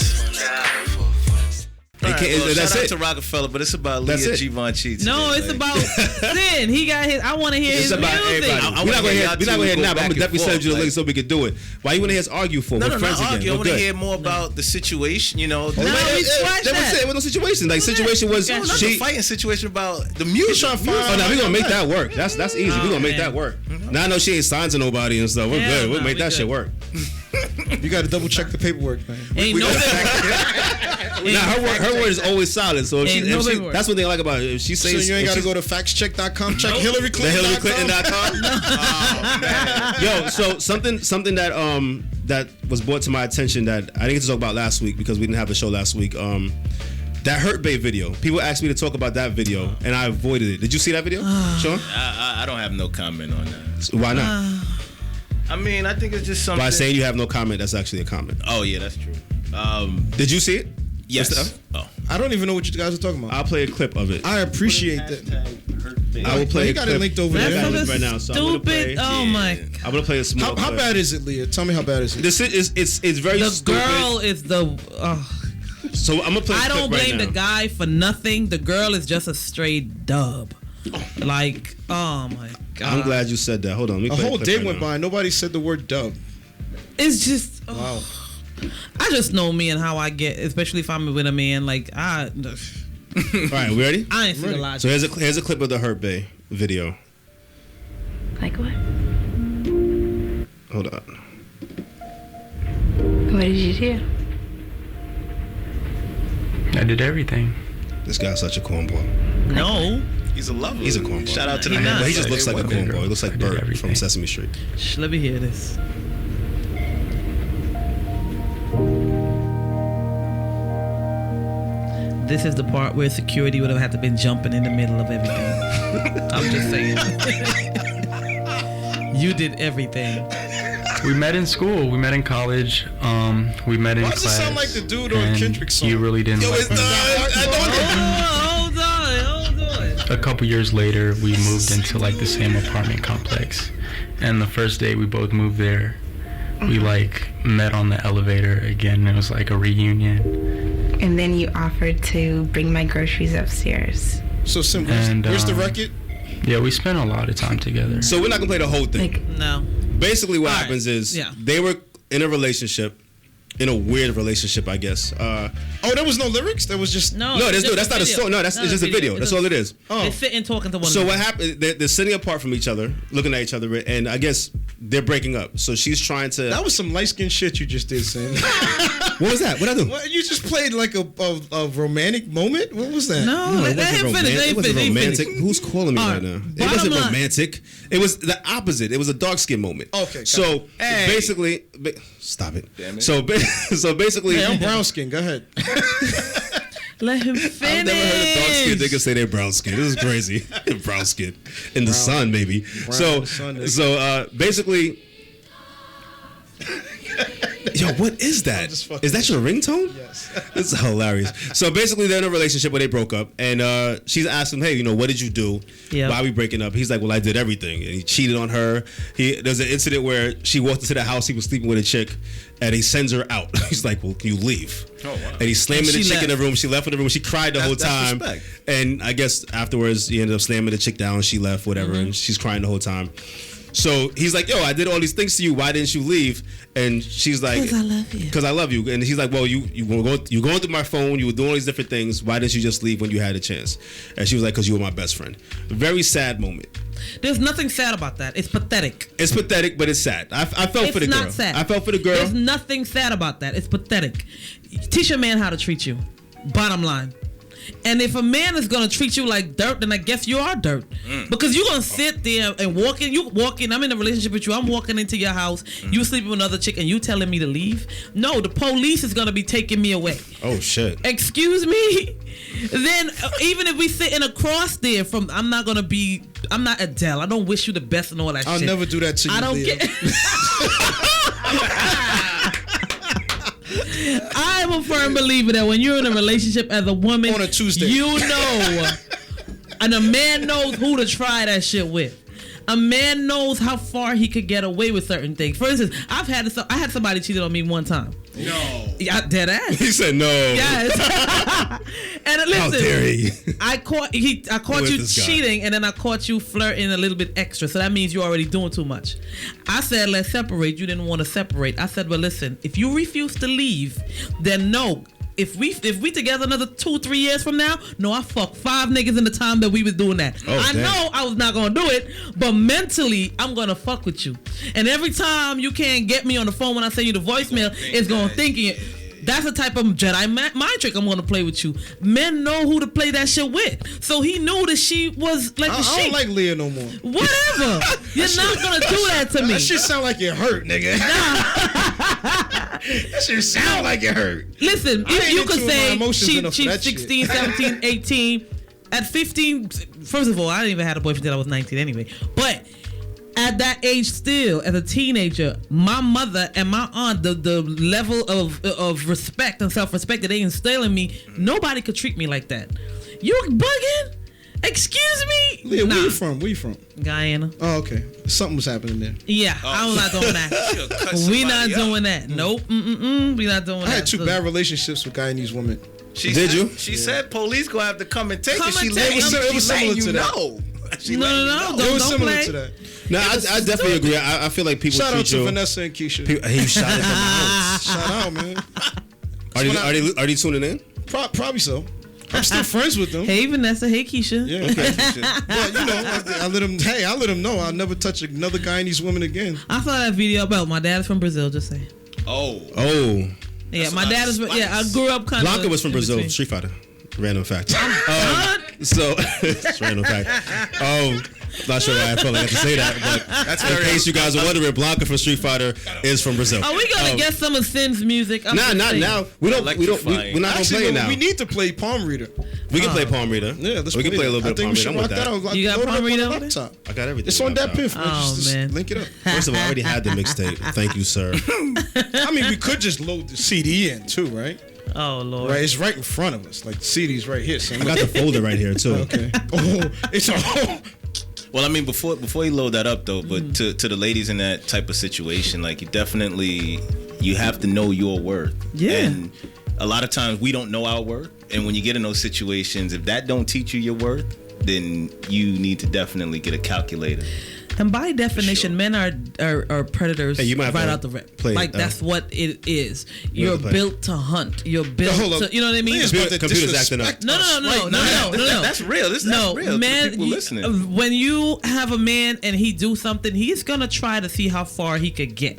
don't. That's shout out it. to Rockefeller, but it's about That's Lia it. Givenchy today. No, it's like. about Sin. He got his. I want to hear It's his about music. everybody. I We're not wanna gonna hear hear. y'all We're not two gonna hear go now. But I'm back gonna and definitely send you the forth, link so we could do it. Why you wanna hear us argue for? No, We're no, friends not again. argue. I We're want to good. hear more about the situation. You know, No, we squashed That was that. it. With no situation. Like situation was No, not the she. fighting situation about the music. trying to find- Oh no, we gonna make that work. That's easy. We gonna make man. that work. Now I know she ain't signed to nobody and stuff. We're Hell good. We'll no, make we that good. shit work. You got to double check the paperwork, man. Ain't no Nah, her word is always solid. So Ain't no big word. that's what they like about it. If she So says you ain't got to go to factcheck.com, check HillaryClinton.com. HillaryClinton.com. Yo, so something that that was brought to my attention that I didn't get to talk about last week because we didn't have the show last week. That Hurt Bae video. People asked me to talk about that video, and I avoided it. Did you see that video, Shawn? I don't have no comment on that. So why not? I mean, I think it's just something. By saying you have no comment, that's actually a comment. Oh yeah, that's true. Did you see it? Yes. Oh. I don't even know what you guys are talking about. I'll play a clip of it. I appreciate that. I will play. He a got clip. it linked over I there. got it That's linked right now. So I'm gonna stupid. play. Oh my God. I'm gonna play a small. How clip. bad is it, Leah? Tell me how bad is it? This is it's very The stupid. girl is the. So I'm gonna play. I a don't clip blame right the now. guy for nothing. The girl is just a straight dub. Like, oh my God. I'm glad you said that. Hold on. Let me A play whole clip day right went now. by. Nobody said the word dub. It's just. Wow. I just know me and how I get, especially if I'm with a man. Like, All right, we ready? I ain't see the Ready. logic. So here's a clip of the Hurt Bae video. Like what? Hold on. What did you do? I did everything. This guy's such a cornball. No. He's a lover. He's a cornball. Shout out to the He not. But he just looks like a Hey, cornball. He looks like I did Bert from everything. Sesame Street. Shh, let me hear this. This is the part where security would have had to been jumping in the middle of everything. I'm just saying. You did everything. We met in school. We met in college. We met in Why does it class. sound like the dude on and Kendrick's song? You really didn't like me. Hold on. A couple years later, we moved into like the same apartment complex. And the first day we both moved there, we like met on the elevator again. It was like a reunion. And then you offered to bring my groceries upstairs. So simple. And, Where's the record? Yeah, we spent a lot of time together. So we're not gonna play the whole thing. Like, No. Basically, what All right. happens is Yeah. they were in a relationship. in a weird relationship, I guess. There was no lyrics. There was just no. That's not a song. No, it's just a video. That's all it is. They're sitting talking to one So another. what happened? They're sitting apart from each other, looking at each other, and I guess they're breaking up. So she's trying to. That was some light skin shit you just did, Sin. What was that? What I do? What, you just played like a romantic moment. What was that? No, it let him finish. It wasn't romantic. Who's calling me right now? It bottom wasn't line. romantic. It was the opposite. It was a dark skin moment. Okay. So basically, stop it. Damn it. So basically, Hey, I'm brown skin. Go ahead. Let him finish. I've never heard a dark skin nigga say they're brown skin. This is crazy. Brown skin in the sun, maybe. So basically, yo, what is that? Is that your ringtone? Yes. This is hilarious. So basically, they're in a relationship where they broke up, and she's asking, "Hey, what did you do? Yep. Why are we breaking up?" He's like, "Well, I did everything," and he cheated on her. There's an incident where she walked into the house. He was sleeping with a chick, and he sends her out. He's like, "Well, can you leave?" Oh, wow. And he's slamming the chick in the room. She left in the room. She cried the whole time. That's respect. And I guess afterwards, he ended up slamming the chick down. She left, whatever, and she's crying the whole time. So he's like, "Yo, I did all these things to you. Why didn't you leave?" And she's like, "Because I love you." Because I love you. And he's like, "Well, you going through my phone. You were doing all these different things. Why didn't you just leave when you had a chance?" And she was like, "Because you were my best friend." Very sad moment. There's nothing sad about that. It's pathetic. It's pathetic, but it's sad. I felt for the girl. It's not sad. I felt for the girl. There's nothing sad about that. It's pathetic. Teach a man how to treat you. Bottom line. And if a man is gonna treat you like dirt, then I guess you are dirt. Because you're gonna sit there and walk in. I'm in a relationship with you. I'm walking into your house. You sleeping with another chick, and you telling me to leave? No, the police is gonna be taking me away. Oh shit. Excuse me. Then even if we sitting across there from, I'm not Adele. I don't wish you the best and all that shit. I'll never do that to you. I don't Lia. care. I'm a firm believer that when you're in a relationship as a woman, On a Tuesday. you know, and a man knows who to try that shit with. A man knows how far he could get away with certain things. For instance, I had somebody cheated on me one time. No. Yeah, dead ass. He said no. Yes. And listen, How dare he? I caught Who you is this guy? cheating, and then I caught you flirting a little bit extra. So that means you're already doing too much. I said, let's separate. You didn't want to separate. I said, well, listen, if you refuse to leave, then no. If we together another 2-3 years from now, no, I fucked 5 niggas in the time that we was doing that. I know I was not gonna do it, but mentally I'm gonna fuck with you. And every time you can't get me on the phone when I send you the voicemail, it's gonna think it. That's the type of Jedi mind trick I'm gonna play with you. Men know who to play that shit with. So he knew that she was like I don't like Lia no more. whatever. You're not gonna do that to me. That shit sound like it hurt, nigga. That shit sound like it hurt. Listen, I ain't you into could my say emotions enough for she's that 16, 17, 18. At 15, first of all, I didn't even have a boyfriend until I was 19 anyway. But at that age still, as a teenager, my mother and my aunt, the level of respect and self-respect that they instill in me, nobody could treat me like that. You bugging? Excuse me? Lia, where you from? Where you from? Guyana. Oh, okay. Something was happening there. Yeah, I'm not doing that. We not doing that. Nope. We not doing that. I had 2 bad relationships with Guyanese women. Did you? She said police gonna have to come and take Come it. She and let take you it. It was similar to that. know. She No, letting you no, know. It was Don't similar play. to that. No, I definitely agree. I feel like people Shout out treat to you. Vanessa and Keisha. He shot it from the house. Shout out, man. Are they tuning in? Probably so. I'm still friends with them. Hey, Vanessa. Hey, Keisha. Yeah, but you know, I let them know I'll never touch another Guyanese woman again. I saw that video about my dad is from Brazil. Just say. Oh. Yeah, That's my a lot dad of is. spice. Yeah, I grew up kind of. Blanca was from Brazil. Street Fighter. Random fact. So, it's random fact. Not sure why I felt like I had to say that, but That's in case you guys are wondering, Blanca from Street Fighter is from Brazil. Are we gonna get some of Sin's music? Not now. We're not gonna play it now. We need to play Palm Reader. We can play Palm Reader. Yeah, we can play a little bit of Palm Reader. I'm with that. You got Palm Reader? Laptop. I got everything. It's on that piff. Oh, Just man. link it up. First of all, I already had the mixtape. Thank you, sir. I mean, we could just load the CD in too, right? Oh Lord. Right, it's right in front of us. Like the CD's right here. So I got the folder right here too. Okay. Oh, it's a. Well, I mean, before you load that up though, but to the ladies in that type of situation, like you have to know your worth. Yeah. And a lot of times we don't know our worth, and when you get in those situations, if that don't teach you your worth, then you need to definitely get a calculator. And by definition, men are predators Hey, you might have right to out the rip. play it, Like that's what it is. You're play it. built to hunt. You're built hold to, up. you know what I mean? Leah's about to Computer's acting up. disrespect No. That's real. That's No, real. man. To the people listening. When you have a man and he do something, he's gonna try to see how far he could get.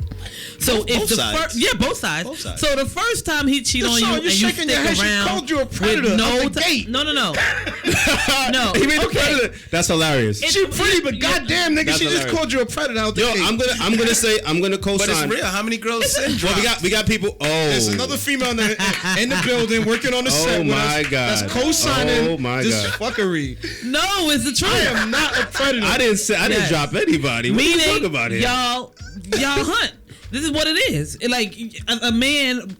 So if Both the sides. first, both sides. Both sides. So the first time he cheat on you Shawn, and you're you shaking stick your head. She around, called you a with predator no out the gate. No. No. He made the Okay. predator. That's hilarious. She pretty, but goddamn, nigga, That's she just hilarious. called you a predator out the Yo, gate. I'm gonna But it's co-sign. real. How many girls send Well, drops? we got people. Oh, There's another female in the building working on the set. Oh with my us God. That's co-signing Oh my this God. fuckery. No, it's the truth. I am not a predator. I didn't Yes. drop anybody. What are you talking about here? y'all hunt. This is what it is. Like a man.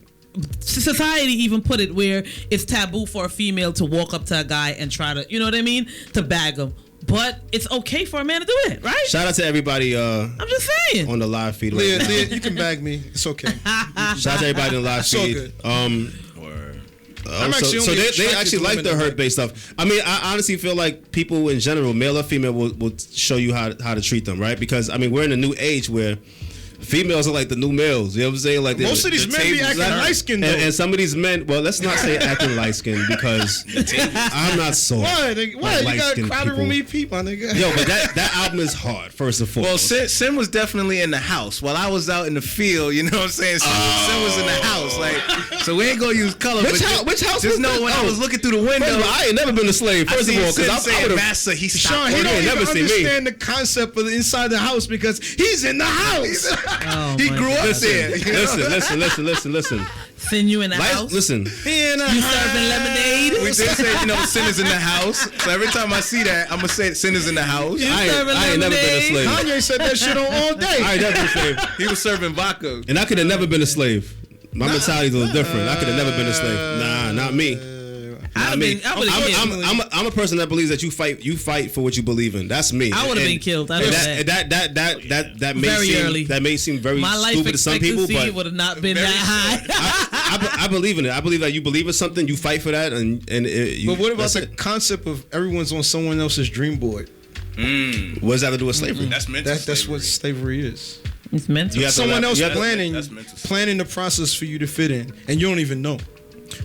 Society even put it where it's taboo for a female to walk up to a guy and try to, you know what I mean, to bag him. But it's okay for a man to do it, right? Shout out to everybody I'm just saying. on the live feed. Leah, Right now. Leah, you can bag me. It's okay. Shout out to everybody on the live It's all feed. good. I'm actually So only they attracted actually to like women the that Hurt like- Bae stuff. I mean, I honestly feel like people in general, male or female, will show you how to treat them, right? Because I mean, we're in a new age where females are like the new males. You know what I'm saying? Like Most of these men be acting light skinned though. and some of these men. Well, let's not say acting light skinned because I'm not so. Why? Why? You got light-skinned crowded people. room EP, my nigga. Yo, but that album is hard. First and Well, foremost. Sin was definitely in the house while I was out in the field. You know what I'm saying? Sin was in the house, like, so we ain't gonna use color. Which but house- which house Just was know that? when I Oh. was looking through the window. First of all, I ain't never been a slave. First of all, because I saying, would have. "Master, he stopped." Sean, he you don't ain't even never seen me. understand the concept of the inside the house because he's in the house. Oh, He my grew up God. there. You know? Listen. Send you in the house. Listen. He in the You house. serving lemonade? We did say, Sin is in the house. So every time I see that, I'm gonna say Sin is in the house. I ain't never been a slave. Kanye said that shit on all day. I ain't never been a slave. He was serving vodka. And I could have never been a slave. My mentality's a little different. I could have never been a slave. Nah, not me. I would've killed. I'm a person that believes that you fight for what you believe in. That's me. I would've been killed. I know That may Very seem early. that may seem very My life stupid to some people, expectancy but would have not been that high. I believe in it. I believe that you believe in something, you fight for that, and you, But what about that's the it. concept of everyone's on someone else's dream board? What does that have to do with slavery? That's mental. That's what slavery is. It's mental. You have to Someone allow- else you have to- planning that's mental. planning the process for you to fit in, and you don't even know.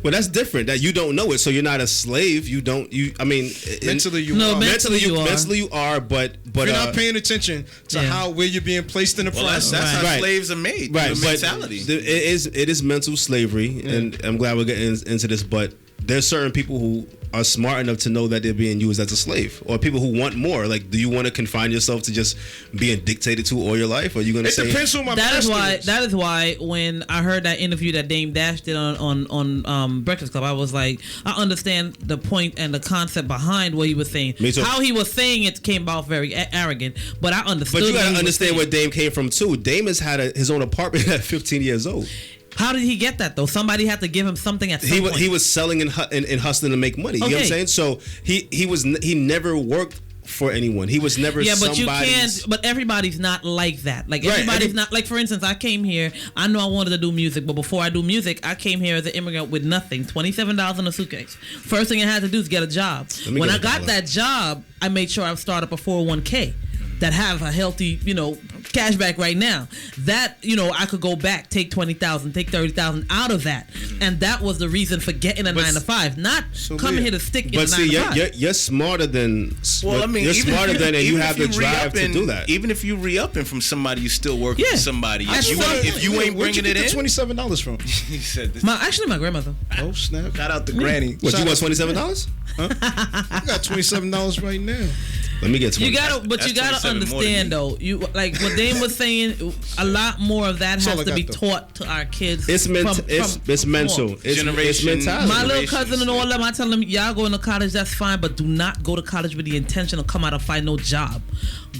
Well, that's different. That you don't know it, so you're not a slave. You don't. I mean, Mentally, you No, are. mentally you are. Mentally, you are. But You're not paying attention to Yeah. where you're being placed in the Well, that's process. how Right. slaves are made. right, The but mentality. it is mental slavery, and I'm glad we're getting into this. But there's certain people who are smart enough to know that they're being used as a slave, or people who want more. Like, do you want to confine yourself to just being dictated to all your life, or are you going to It say? depends who my That is master why. is. That is why when I heard that interview that Dame Dash did on Breakfast Club, I was like, I understand the point and the concept behind what he was saying. Me too. How he was saying it came off very arrogant, but I understood. But you what got he to was understand saying. where Dame came from too. Dame has had his own apartment at 15 years old. How did he get that though? Somebody had to give him something at some point. He was selling and hustling to make money. You know what I'm Okay. saying? So he never worked for anyone. He was never Yeah, but somebody's. you can't. But everybody's not like that. Like Right, everybody's not. Like for instance, I came here. I know I wanted to do music, but before I do music, I came here as an immigrant with nothing. $27 in a suitcase. First thing I had to do is get a job. me When get I a got dollar. that job, I made sure I started up a 401k that have a healthy, cashback right now. That I could go back, take 20,000, take 30,000 out of that, and that was the reason for getting a 9 to 5, not coming here to stick in a 9 But see, to 5. you're smarter than. Well, I mean, you're even smarter if than, and you even have if the drive to re-upping- do that. Even if you re-upping from somebody, you still working Yeah. for somebody. That's If you ain't Where'd you bringing it get the in, $27 from? he said, this. Actually, my grandmother. Oh snap! Shout out to Granny. What, you Shout want out- $27? I got $27 right now. Let me get 20. You gotta That's understand 27 more than though. You like what Dame was saying. A lot more of that all has I to got, be though. taught to our kids. It's mental. It's mental. It's Generation- mentality. My little generations, cousin and all of them, I tell them, y'all going to college, that's fine, but do not go to college with the intention of come out and find no job.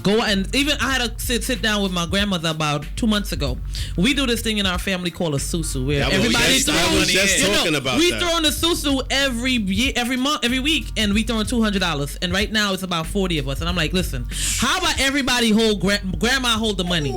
Go and even I had to sit down with my grandmother about 2 months ago. We do this thing in our family called a susu, where I was everybody just- I was just talking about we that. throwing a susu every year, every month, every week, and we throwing $200. And right now it's about 40 of of us. And I'm like, listen, how about everybody hold grandma hold the money?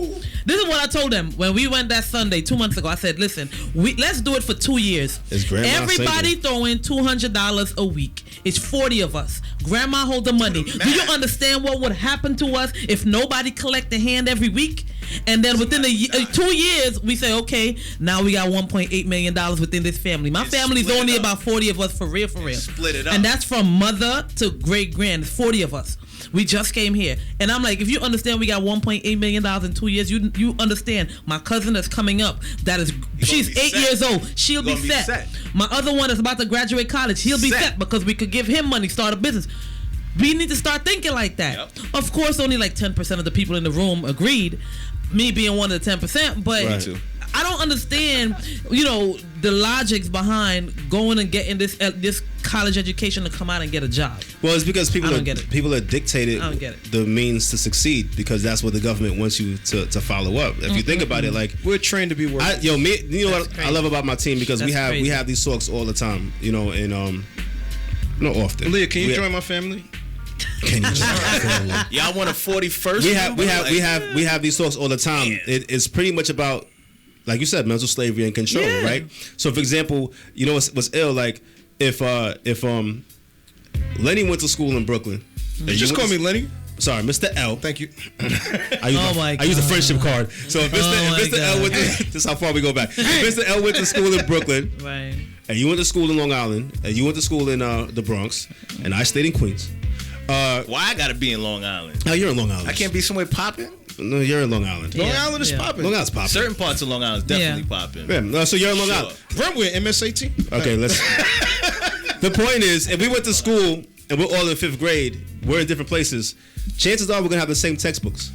This is what I told them when we went that Sunday 2 months ago. I said, listen, let's do it for 2 years. Is grandma everybody single? throw in $200 a week. It's 40 of us. Grandma hold the money. Do you understand what would happen to us if nobody collect a hand every week? And then within 2 years, we say, okay, now we got $1.8 million within this family. My family's only about 40 of us for real. Split it up. And that's from mother to great grand. 40 of us. We just came here. And I'm like, if you understand we got $1.8 million in 2 years, you understand my cousin that's coming up, she's 8 years old. She'll be set. My other one is about to graduate college. He'll be set because we could give him money, start a business. We need to start thinking like that. Yep. Of course, only like 10% of the people in the room agreed, me being one of the 10%, but Right. I don't understand, the logics behind going and getting this college education to come out and get a job. Well, it's because people I don't get it. people are dictated I don't get it. the means to succeed because that's what the government wants you to follow up. If you think about it, like We're trained to be workers. you know what crazy. I love about my team because we That's have crazy. these talks all the time, and not often. Leah, can you join my family? Can you join? Y'all want a 41st? we have these talks all the time. It's pretty much about, like you said, mental slavery and control, Yeah. right? So, for example, what's ill? Like if Lenny went to school in Brooklyn, and you Just went call to- me Lenny. Sorry, Mr. L. Thank you. I use the friendship card. So if Mr. L went to, this is how far we go back. If Mr. L went to school in Brooklyn, Right. and you went to school in Long Island, and you went to school in the Bronx, and I stayed in Queens. Why I gotta be in Long Island? Oh, you're in Long Island. I can't be somewhere popping. No, you're in Long Island. Long Yeah, Island is yeah. popping. Long Island's popping. Certain parts of Long Island is definitely Yeah. popping. Yeah, no, so you're in Long Sure. Island. Brentwood, MSAT. Okay, let's. The point is, if we went to school and we're all in 5th grade, we're in different places. Chances are we're gonna have the same textbooks.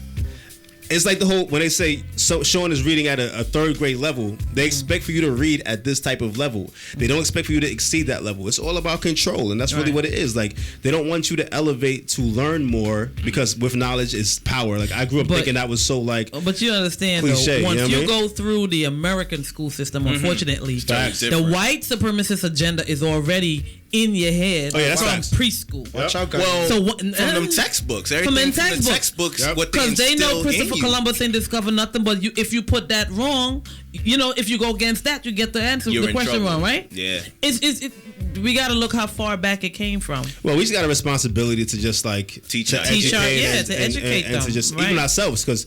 It's like the whole when they say Shawn is reading at a 3rd grade level, they expect for you to read at this type of level. They don't expect for you to exceed that level. It's all about control, and that's really Right. what it is. Like they don't want you to elevate to learn more because with knowledge is power. Like I grew up But- thinking that was so like. But you understand, Cliche, though, once you know what I mean? go through the American school system, unfortunately, Facts. the white supremacist agenda is already in your head Oh, yeah, that's from facts. preschool. Watch out, guys. Well, So from them textbooks, everything them from the textbooks. textbooks, Yep. what they Because they know instill Christopher in you. Columbus ain't discovered nothing, but if you put that wrong, if you go against that, you get the answer, You're the in question trouble. wrong, right? Yeah. We got to look how far back it came from. Well, we just got a responsibility to just like Teach to our- Teach our- educate yeah, and- to and- educate and to them, just right. even ourselves because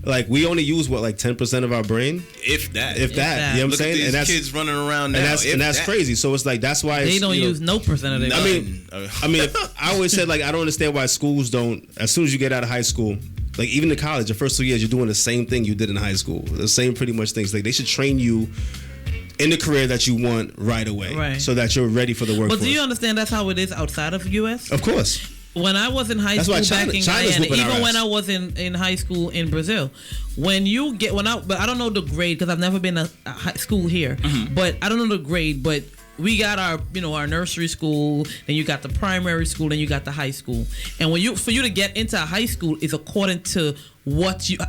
like we only use what like 10% of our brain, If that. if that. that. You know what I'm Look saying? at these And that's kids running around now. and that's if that. crazy. So it's like that's why They it's, don't use no percent of their I brain. mean, I always said like I don't understand why schools don't. As soon as you get out of high school, like even in college, the first 2 years you're doing the same thing you did in high school. The same pretty much things. Like they should train you in the career that you want right away, Right. so that you're ready for the workforce. But do you understand that's how it is outside of U.S.? Of course. When I was in high That's why school back in China's Guyana, whooping our even ass. when I was in high school in Brazil, but I don't know the grade because I've never been to a high school here, but I don't know the grade, but we got our nursery school, then you got the primary school, then you got the high school, and for you to get into a high school is according to what your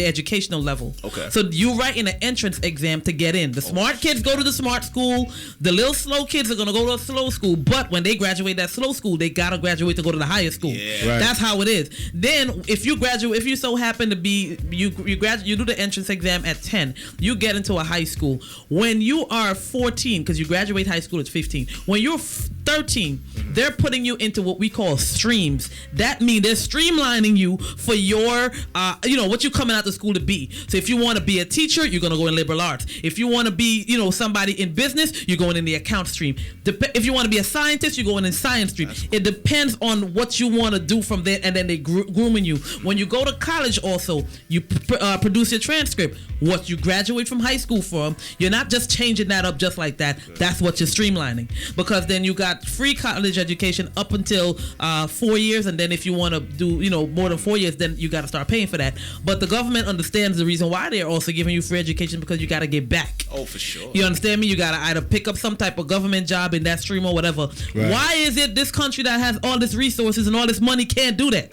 educational level. Okay. So you write in an entrance exam to get in. The smart kids go to the smart school. The little slow kids are gonna go to a slow school. But when they graduate that slow school, they gotta graduate to go to the higher school. Yeah. Right. That's how it is. Then if you graduate, if you so happen to be you do the entrance exam at 10, you get into a high school. When you are 14, because you graduate high school at 15. When you're 13, they're putting you into what we call streams. That means they're streamlining you for your what you're coming out to school to be. So if you want to be a teacher, you're going to go in liberal arts. If you want to be, somebody in business, you're going in the account stream. If you want to be a scientist, you're going in science stream. It depends on what you want to do from there, and then they grooming you. When you go to college also, you produce your transcript. What you graduate from high school from, you're not just changing that up just like that. That's what you're streamlining. Because then you got free college education up until 4 years, and then if you want to do, more than 4 years, then you got to start paying for that. But the government understands the reason why they're also giving you free education, because you got to get back. Oh, for sure. You understand me? You got to either pick up some type of government job in that stream or whatever. Right. Why is it this country that has all this resources and all this money can't do that?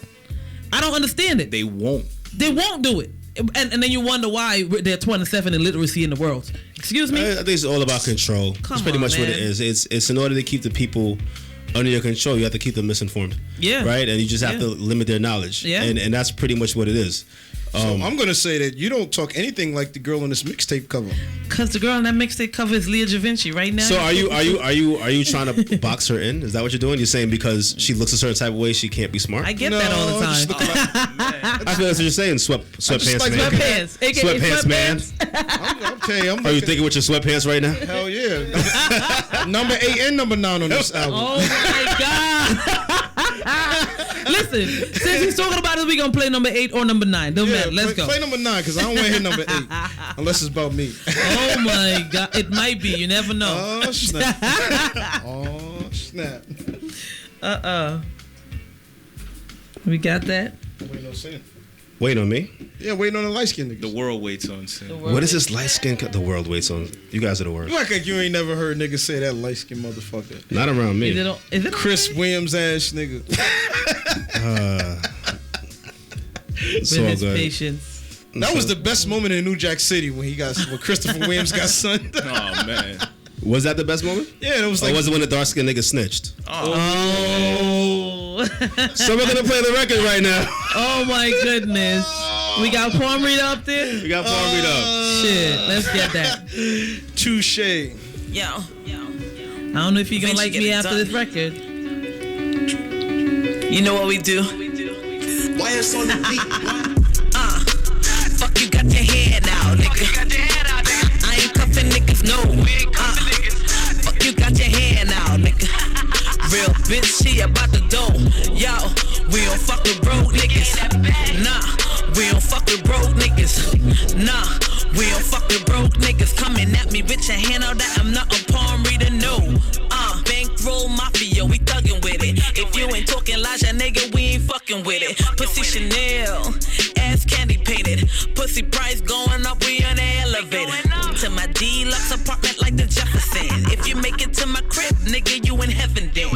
I don't understand it. They won't. They won't do it. And then you wonder why they're 27 in literacy in the world. Excuse me? I think it's all about control. Come That's pretty on, much what it man. is. It's in order to keep the people under your control. You have to keep them misinformed. Yeah. Right? And you just have to limit their knowledge. Yeah. And that's pretty much what it is. So I'm gonna say that you don't talk anything like the girl on this mixtape cover. Cause the girl on that mixtape cover is Lia Givenchy right now. So are you trying to box her in? Is that what you're doing? You're saying because she looks a certain type of way, she can't be smart? I get that all the time. I feel that's what you're saying. Sweatpants, like man. Sweatpants, aka Sweatpants, man. I'm telling you, Are you thinking with your sweatpants right now? Hell yeah. Number 8 and number 9 on this album. Oh my God. Listen, since he's talking about it, we're gonna play number 8 or number 9. Don't matter. Let's go. Play number 9 because I don't want to hear number 8 unless it's about me. Oh my God. It might be. You never know. Oh snap. Oh snap. We got that? Wait, no sin. Wait on me. Yeah, waiting on the light skin niggas. The world waits on sin. What is this light skin? The world waits on. You guys are the worst. You act like you ain't never heard niggas say that light skin motherfucker. Not around me. Is it Chris Williams ass nigga. It's with all his good. patience? That was the best moment in New Jack City when Christopher Williams got sunned. Oh man. Was that the best moment? Yeah, it was like. Or was it when the dark skinned nigga snitched? Oh. So we're gonna play the record right now. Oh my goodness. We got Palm Reader up there? We got Palm Reader up. Shit, let's get that. Touche. Yo. I don't know if you're gonna like me after this record. You know what we do? Why it's on the beat? Fuck you got your head out, nigga. I ain't cuffing niggas, no. Fuck you got your hand out, nigga. Real bitch, she about the dough. Yo, we don't fuck with broke niggas. Nah, we don't fuck with broke niggas. Nah, we don't fuck with broke niggas. Coming at me with your hand out that I'm not a palm reader, no. Bankroll mafia, we thuggin' with it. If you ain't talking Elijah, nigga, we ain't fucking with it. Pussy Chanel, ass candy painted. Pussy price going up, we on the elevator. To my deluxe apartment like the Jefferson. If you make it to my crib, nigga, you in heaven then.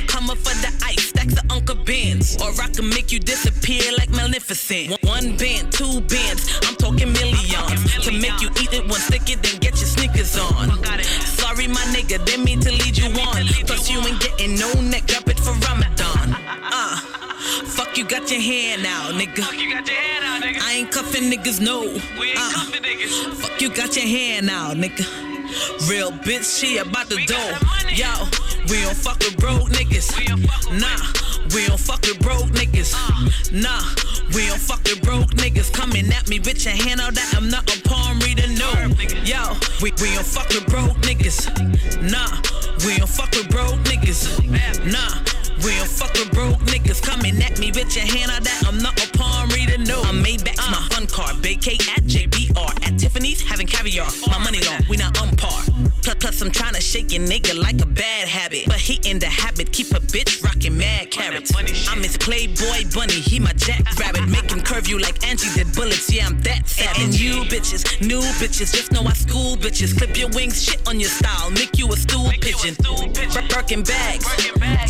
Come up for the ice, stacks of Uncle Ben's. Or I can make you disappear like Maleficent. 1 band, 2 bands, I'm talking millions. To make you eat it, one stick it, then get your sneakers on. Sorry, my nigga, didn't mean to lead you on. Plus you ain't getting no neck, drop it for Ramadan. Fuck you got your hand out, nigga. I ain't cuffing niggas, no. Fuck you got your hand out, nigga. Real bitch, she about the dough. Yo, we don't fuck with broke niggas. Nah, we don't fuck with broke niggas. Nah, we don't fuck with broke niggas. Coming at me with your hand out that I'm not a palm reader, no. Yo, we don't fuck with broke niggas. Nah, we don't fuck with broke niggas. Nah, we don't fuck with broke niggas. Coming at me with your hand out that I'm not a palm reader, no. I'm Maybach's my fun card. Vacay at JBR. At Tiffany's having caviar. My money long, we not on par. Plus I'm tryna shake your nigga like a bad habit. But he in the habit, keep a bitch rocking mad carrots. I'm his Playboy bunny, he my jackrabbit. Make him curve you like Angie did bullets, yeah, I'm that savage. And you bitches, new bitches, just know I school bitches. Clip your wings, shit on your style, make you a stool pigeon. Birkin bags,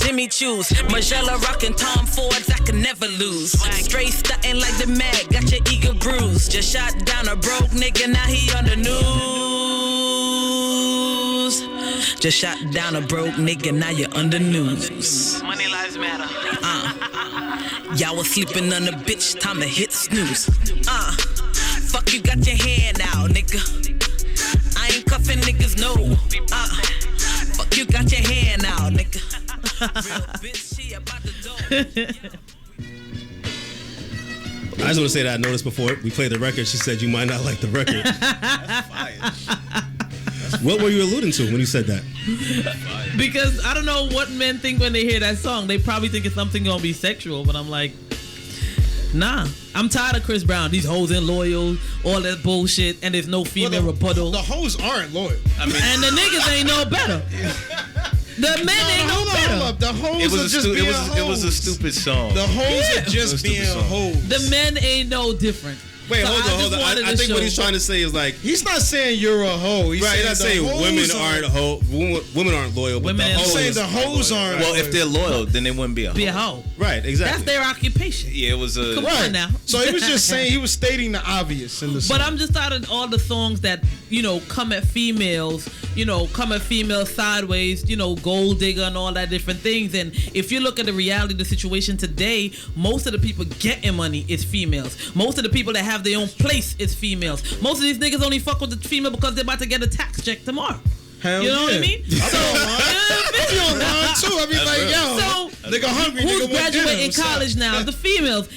Jimmy Choos, Margiela rockin' Tom Fords, I can never lose. Straight stuntin' like the mag, got your ego bruised. Just shot down a broke nigga, now he on the news. Just shot down a broke nigga, now you're on the news. Money lives matter. Y'all was sleeping on the bitch, time to hit snooze. Fuck you got your hand out, nigga. I ain't cuffing niggas, no. Fuck you got your hand out, nigga. Real bitch, she about to do. I just want to say that I noticed before we played the record, she said you might not like the record. That's fire. What were you alluding to when you said that? Because I don't know what men think when they hear that song. They probably think it's something gonna be sexual, but I'm like, nah. I'm tired of Chris Brown. These hoes ain't loyal, all that bullshit, and there's no female rebuttal. The hoes aren't loyal. I mean, and the niggas ain't no better. The men ain't no better. The hoes are just being hoes. It was a stupid song. The hoes are just being hoes. The men ain't no different. Wait, hold on. I think what he's trying to say is like he's not saying you're a hoe. He's not saying women aren't loyal, but the hoes. He's saying the hoes aren't. Well, if they're loyal, then they wouldn't be a hoe. Be a hoe. Right, exactly. That's their occupation. Yeah, it was a. Come on now. So he was just saying, he was stating the obvious in the song. But I'm just out of all the songs that, come at females, come at females sideways, gold digger and all that different things. And if you look at the reality of the situation today, most of the people getting money is females. Most of the people that have their own place is females. Most of these niggas only fuck with the female because they're about to get a tax check tomorrow. Hell you know what I mean? You online too. I mean, like, yo, nigga hungry. Who's nigga graduating college now? The females.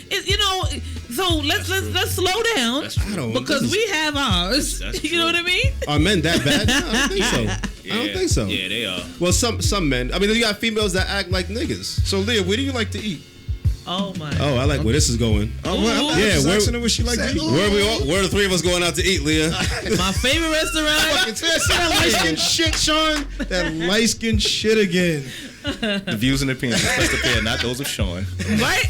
So let's slow down because we have ours. You know what I mean? Are men that bad? No, I don't think so. Yeah. I don't think so. Yeah, they are. Well, some men. I mean, you got females that act like niggas. So Leah, where do you like to eat? Oh my. Oh, I like where this is going. Oh, well, yeah, where she like to eat? Where are the three of us going out to eat, Leah? My favorite restaurant. That light skin shit, Shawn. That light skin shit again. The views and opinions expressed up here, not those of Shawn. Right?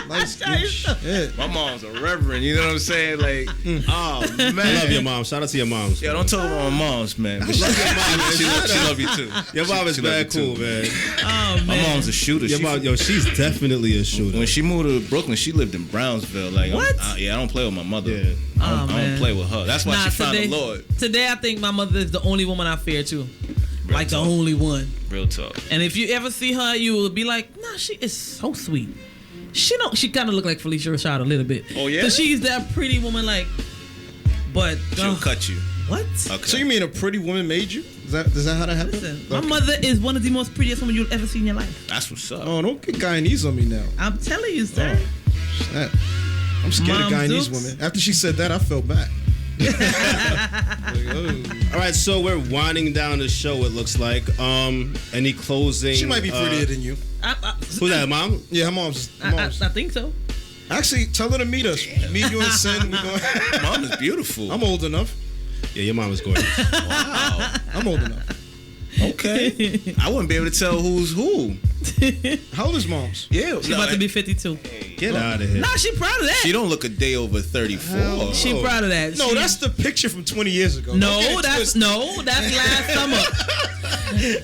Light skin shit. My mom's a reverend, you know what I'm saying? Like, oh man. I love your mom. Shout out to your moms. Yeah, don't talk about my moms, man. But she love you too. Your mom is bad cool, man. Oh man. My mom's a shooter. Your mom, she's definitely a shooter. When she moved to Brooklyn, she lived in Brownsville. Like, what? I don't play with my mother. Yeah. I don't play with her. That's why she found the Lord. Today, I think my mother is the only woman I fear too. Real like talk. the only one. Real talk. And if you ever see her, you will be like, nah, she is so sweet. She kind of look like Felicia Rashad a little bit. Oh yeah. Cause she's that pretty woman, like. But she'll cut you. What? Okay. So you mean a pretty woman made you? Is that how that happened? Listen, my mother is one of the most prettiest women you'll ever see in your life. That's what's up. Oh, don't get Guyanese on me now. I'm telling you, sir. Shit. I'm scared of Guyanese women. After she said that, I felt bad. All right, so we're winding down the show. It looks like. Any closing? She might be prettier than you. Who's that, mom? Yeah, her mom's. I think so. Actually, tell her to meet us. Meet you and Sin. Mom is beautiful. I'm old enough. Yeah, your mom is gorgeous. Wow. I'm old enough. Okay. I wouldn't be able to tell who's who. How old is mom's? Yeah. She about to be 52. Get out of here. Nah, she proud of that. She don't look a day over 34. She proud of that. No, that's the picture from 20 years ago. No, that's last summer.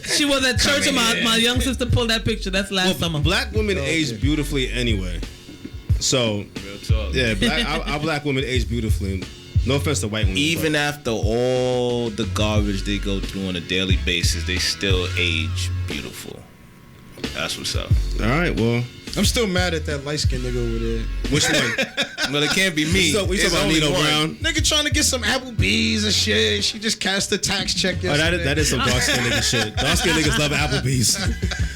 She was at church and my young sister pulled that picture. That's last summer. Black women age beautifully anyway. So, real talk. Yeah, our black women age beautifully. No offense to white women. Even after all the garbage they go through on a daily basis, they still age beautiful. That's what's up. All right, well. I'm still mad at that light-skinned nigga over there. Which one? Well, it can't be me. We talking about Nino Brown? Nigga trying to get some Applebee's and shit. She just cashed the tax check yesterday. Oh, that is some dark-skinned nigga shit. Dark-skinned niggas love Applebee's.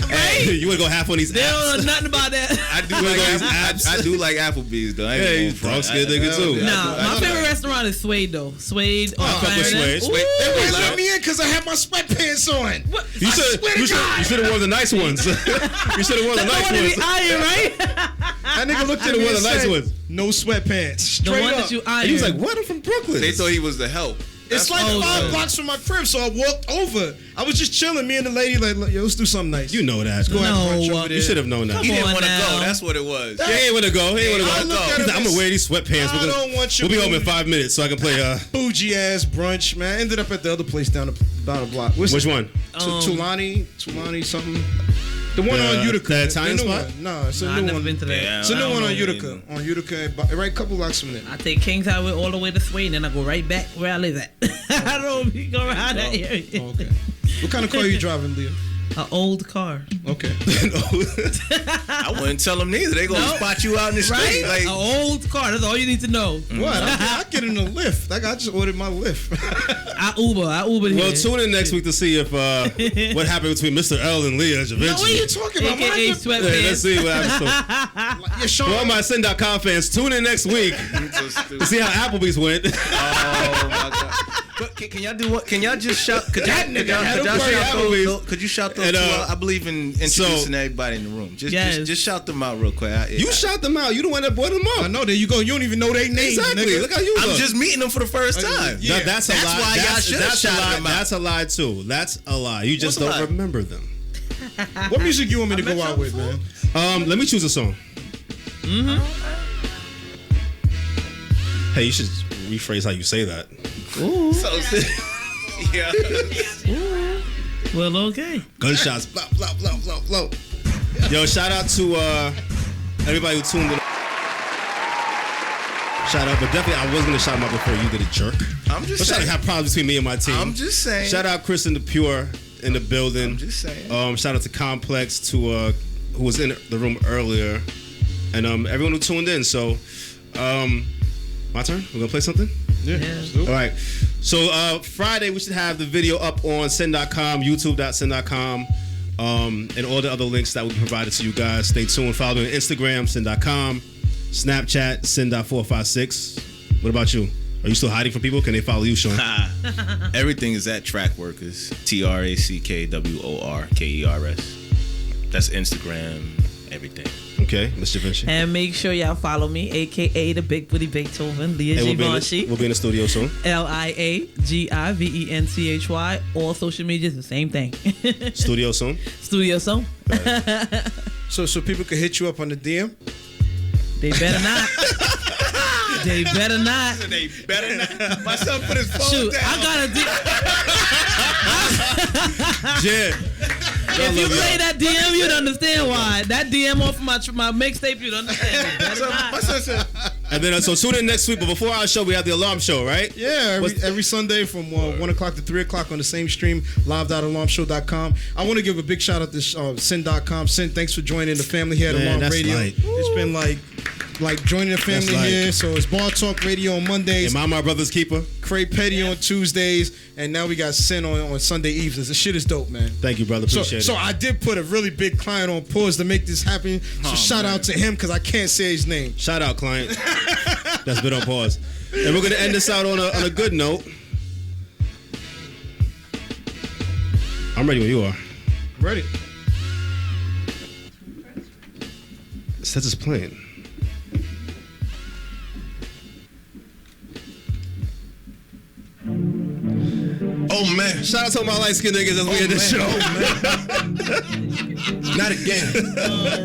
Hey, you wanna go half on these apps? They don't know nothing about that. I do like Applebee's though. Yeah, you dark-skinned nigga too. Nah, my favorite restaurant is Suede though. Suede. I fuck with Suede. They wouldn't let me in because I had my sweatpants on. What? You should have worn the nice ones. You should have worn the nice ones. Iron, right? That nigga looked at me and said, no sweatpants. Straight up. That you iron. He was like, what? I'm from Brooklyn. They thought he was the help. It's like 5 blocks from my crib, so I walked over. I was just chilling. Me and the lady like, yo, let's do something nice. You know that. Let's go have brunch over there. You should have known that. He didn't want to go. That's what it was. He ain't want to go. He's like, I'm gonna wear these sweatpants. We'll be home in 5 minutes so I can play. Bougie ass brunch, man. Ended up at the other place down the block. Which one? Tulani something. The one on Utica. The Italian spot? No, it's a new I've never one. been to that. Yeah, it's a new one on Utica. On Utica, right, couple blocks from there. I take Kings Highway all the way to Sweden, and I go right back where I live at. I don't go around that area. Oh, okay. What kind of car are you driving, Leah? An old car. Okay. I wouldn't tell them neither. They gonna spot you out in the street. Right? Like, An old car. That's all you need to know. What? I get in a lift. Like I just ordered my lift. I Ubered here. Well, tune in next week to see if what happened between Mr. L and Lia Givenchy. What are you talking about? AKA sweatpants. Yeah, let's see what happens. For all my Syndotcom fans, tune in next week to see how Applebee's went. oh my god. But can y'all do what? Can y'all just shout? Could you shout those two out? I believe in introducing everybody in the room. Just shout them out real quick. You shout them out. You the one that brought them up. I know. There you go. You don't even know their names. Exactly. Nigga. Look how you look. I'm just meeting them for the first time. Yeah. That's a lie. Why y'all should have shouted them out. That's a lie too. That's a lie. You just don't remember them. What music you want me to go out with, man? Let me choose a song. Mm-hmm. Hey, you should rephrase how you say that. Ooh. So, yeah. Ooh. Well, okay. Gunshots. Blah, blah, blah, blah, blah. Yo, shout out to everybody who tuned in. Shout out, but definitely I was gonna shout him out before you did a jerk. I'm just saying. Have problems between me and my team. I'm just saying. Shout out Chris and the Pure in the building. I'm just saying. Shout out to Complex who was in the room earlier, and everyone who tuned in. So, my turn. We're gonna play something. Yeah. All right. So Friday we should have the video up on Synd.com, YouTube.Synd.com, and all the other links that will be provided to you guys. Stay tuned. Follow me on Instagram, Synd.com, Snapchat, Synd.456. What about you? Are you still hiding from people? Can they follow you, Shawn? Everything is at Track Workers. TrackWorkers. That's Instagram. Everything. Okay, Ms. Givenchy. And make sure y'all follow me, aka the Big Booty Beethoven, Lia Givenchy. We'll be in the studio soon. LIAGIVENCHY. All social media is the same thing. Studio soon. Studio soon. So people can hit you up on the DM. They better not. They better not. They better not. My son put his phone Shoot, down. I got a Yeah. If you play that DM, you'd understand why. That DM off my mixtape, you'd understand. My son said, and then so tune in next week. But before our show, we have the alarm show, right? Yeah, every Sunday from 1 o'clock to 3 o'clock on the same stream, live.alarmshow.com. I want to give a big shout out to Synd.com. Synd, thanks for joining the family here at Alarm Radio. Light. It's been like joining the family here. So it's Bar Talk Radio on Mondays. Am I my brother's keeper? Cray Petty on Tuesdays. And now we got Synd on Sunday evenings. The shit is dope, man. Thank you, brother. Appreciate it. So I did put a really big client on pause to make this happen. So shout out to him because I can't say his name. Shout out, client. That's been on pause. And we're going to end this out on a good note. I'm ready when you are. Ready. Sets is playing. Oh man! Shout out to all my light skinned niggas as we end this show. Not again.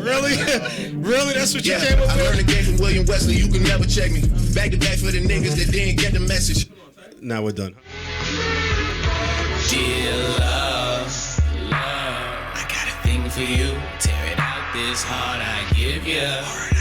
Really? Really? That's what you Yeah, came up I with? learned the game from William Wesley. You can never check me. Back to back for the niggas that didn't get the message. Now we're done. Dear love, I got a thing for you. Tear it out this heart I give you.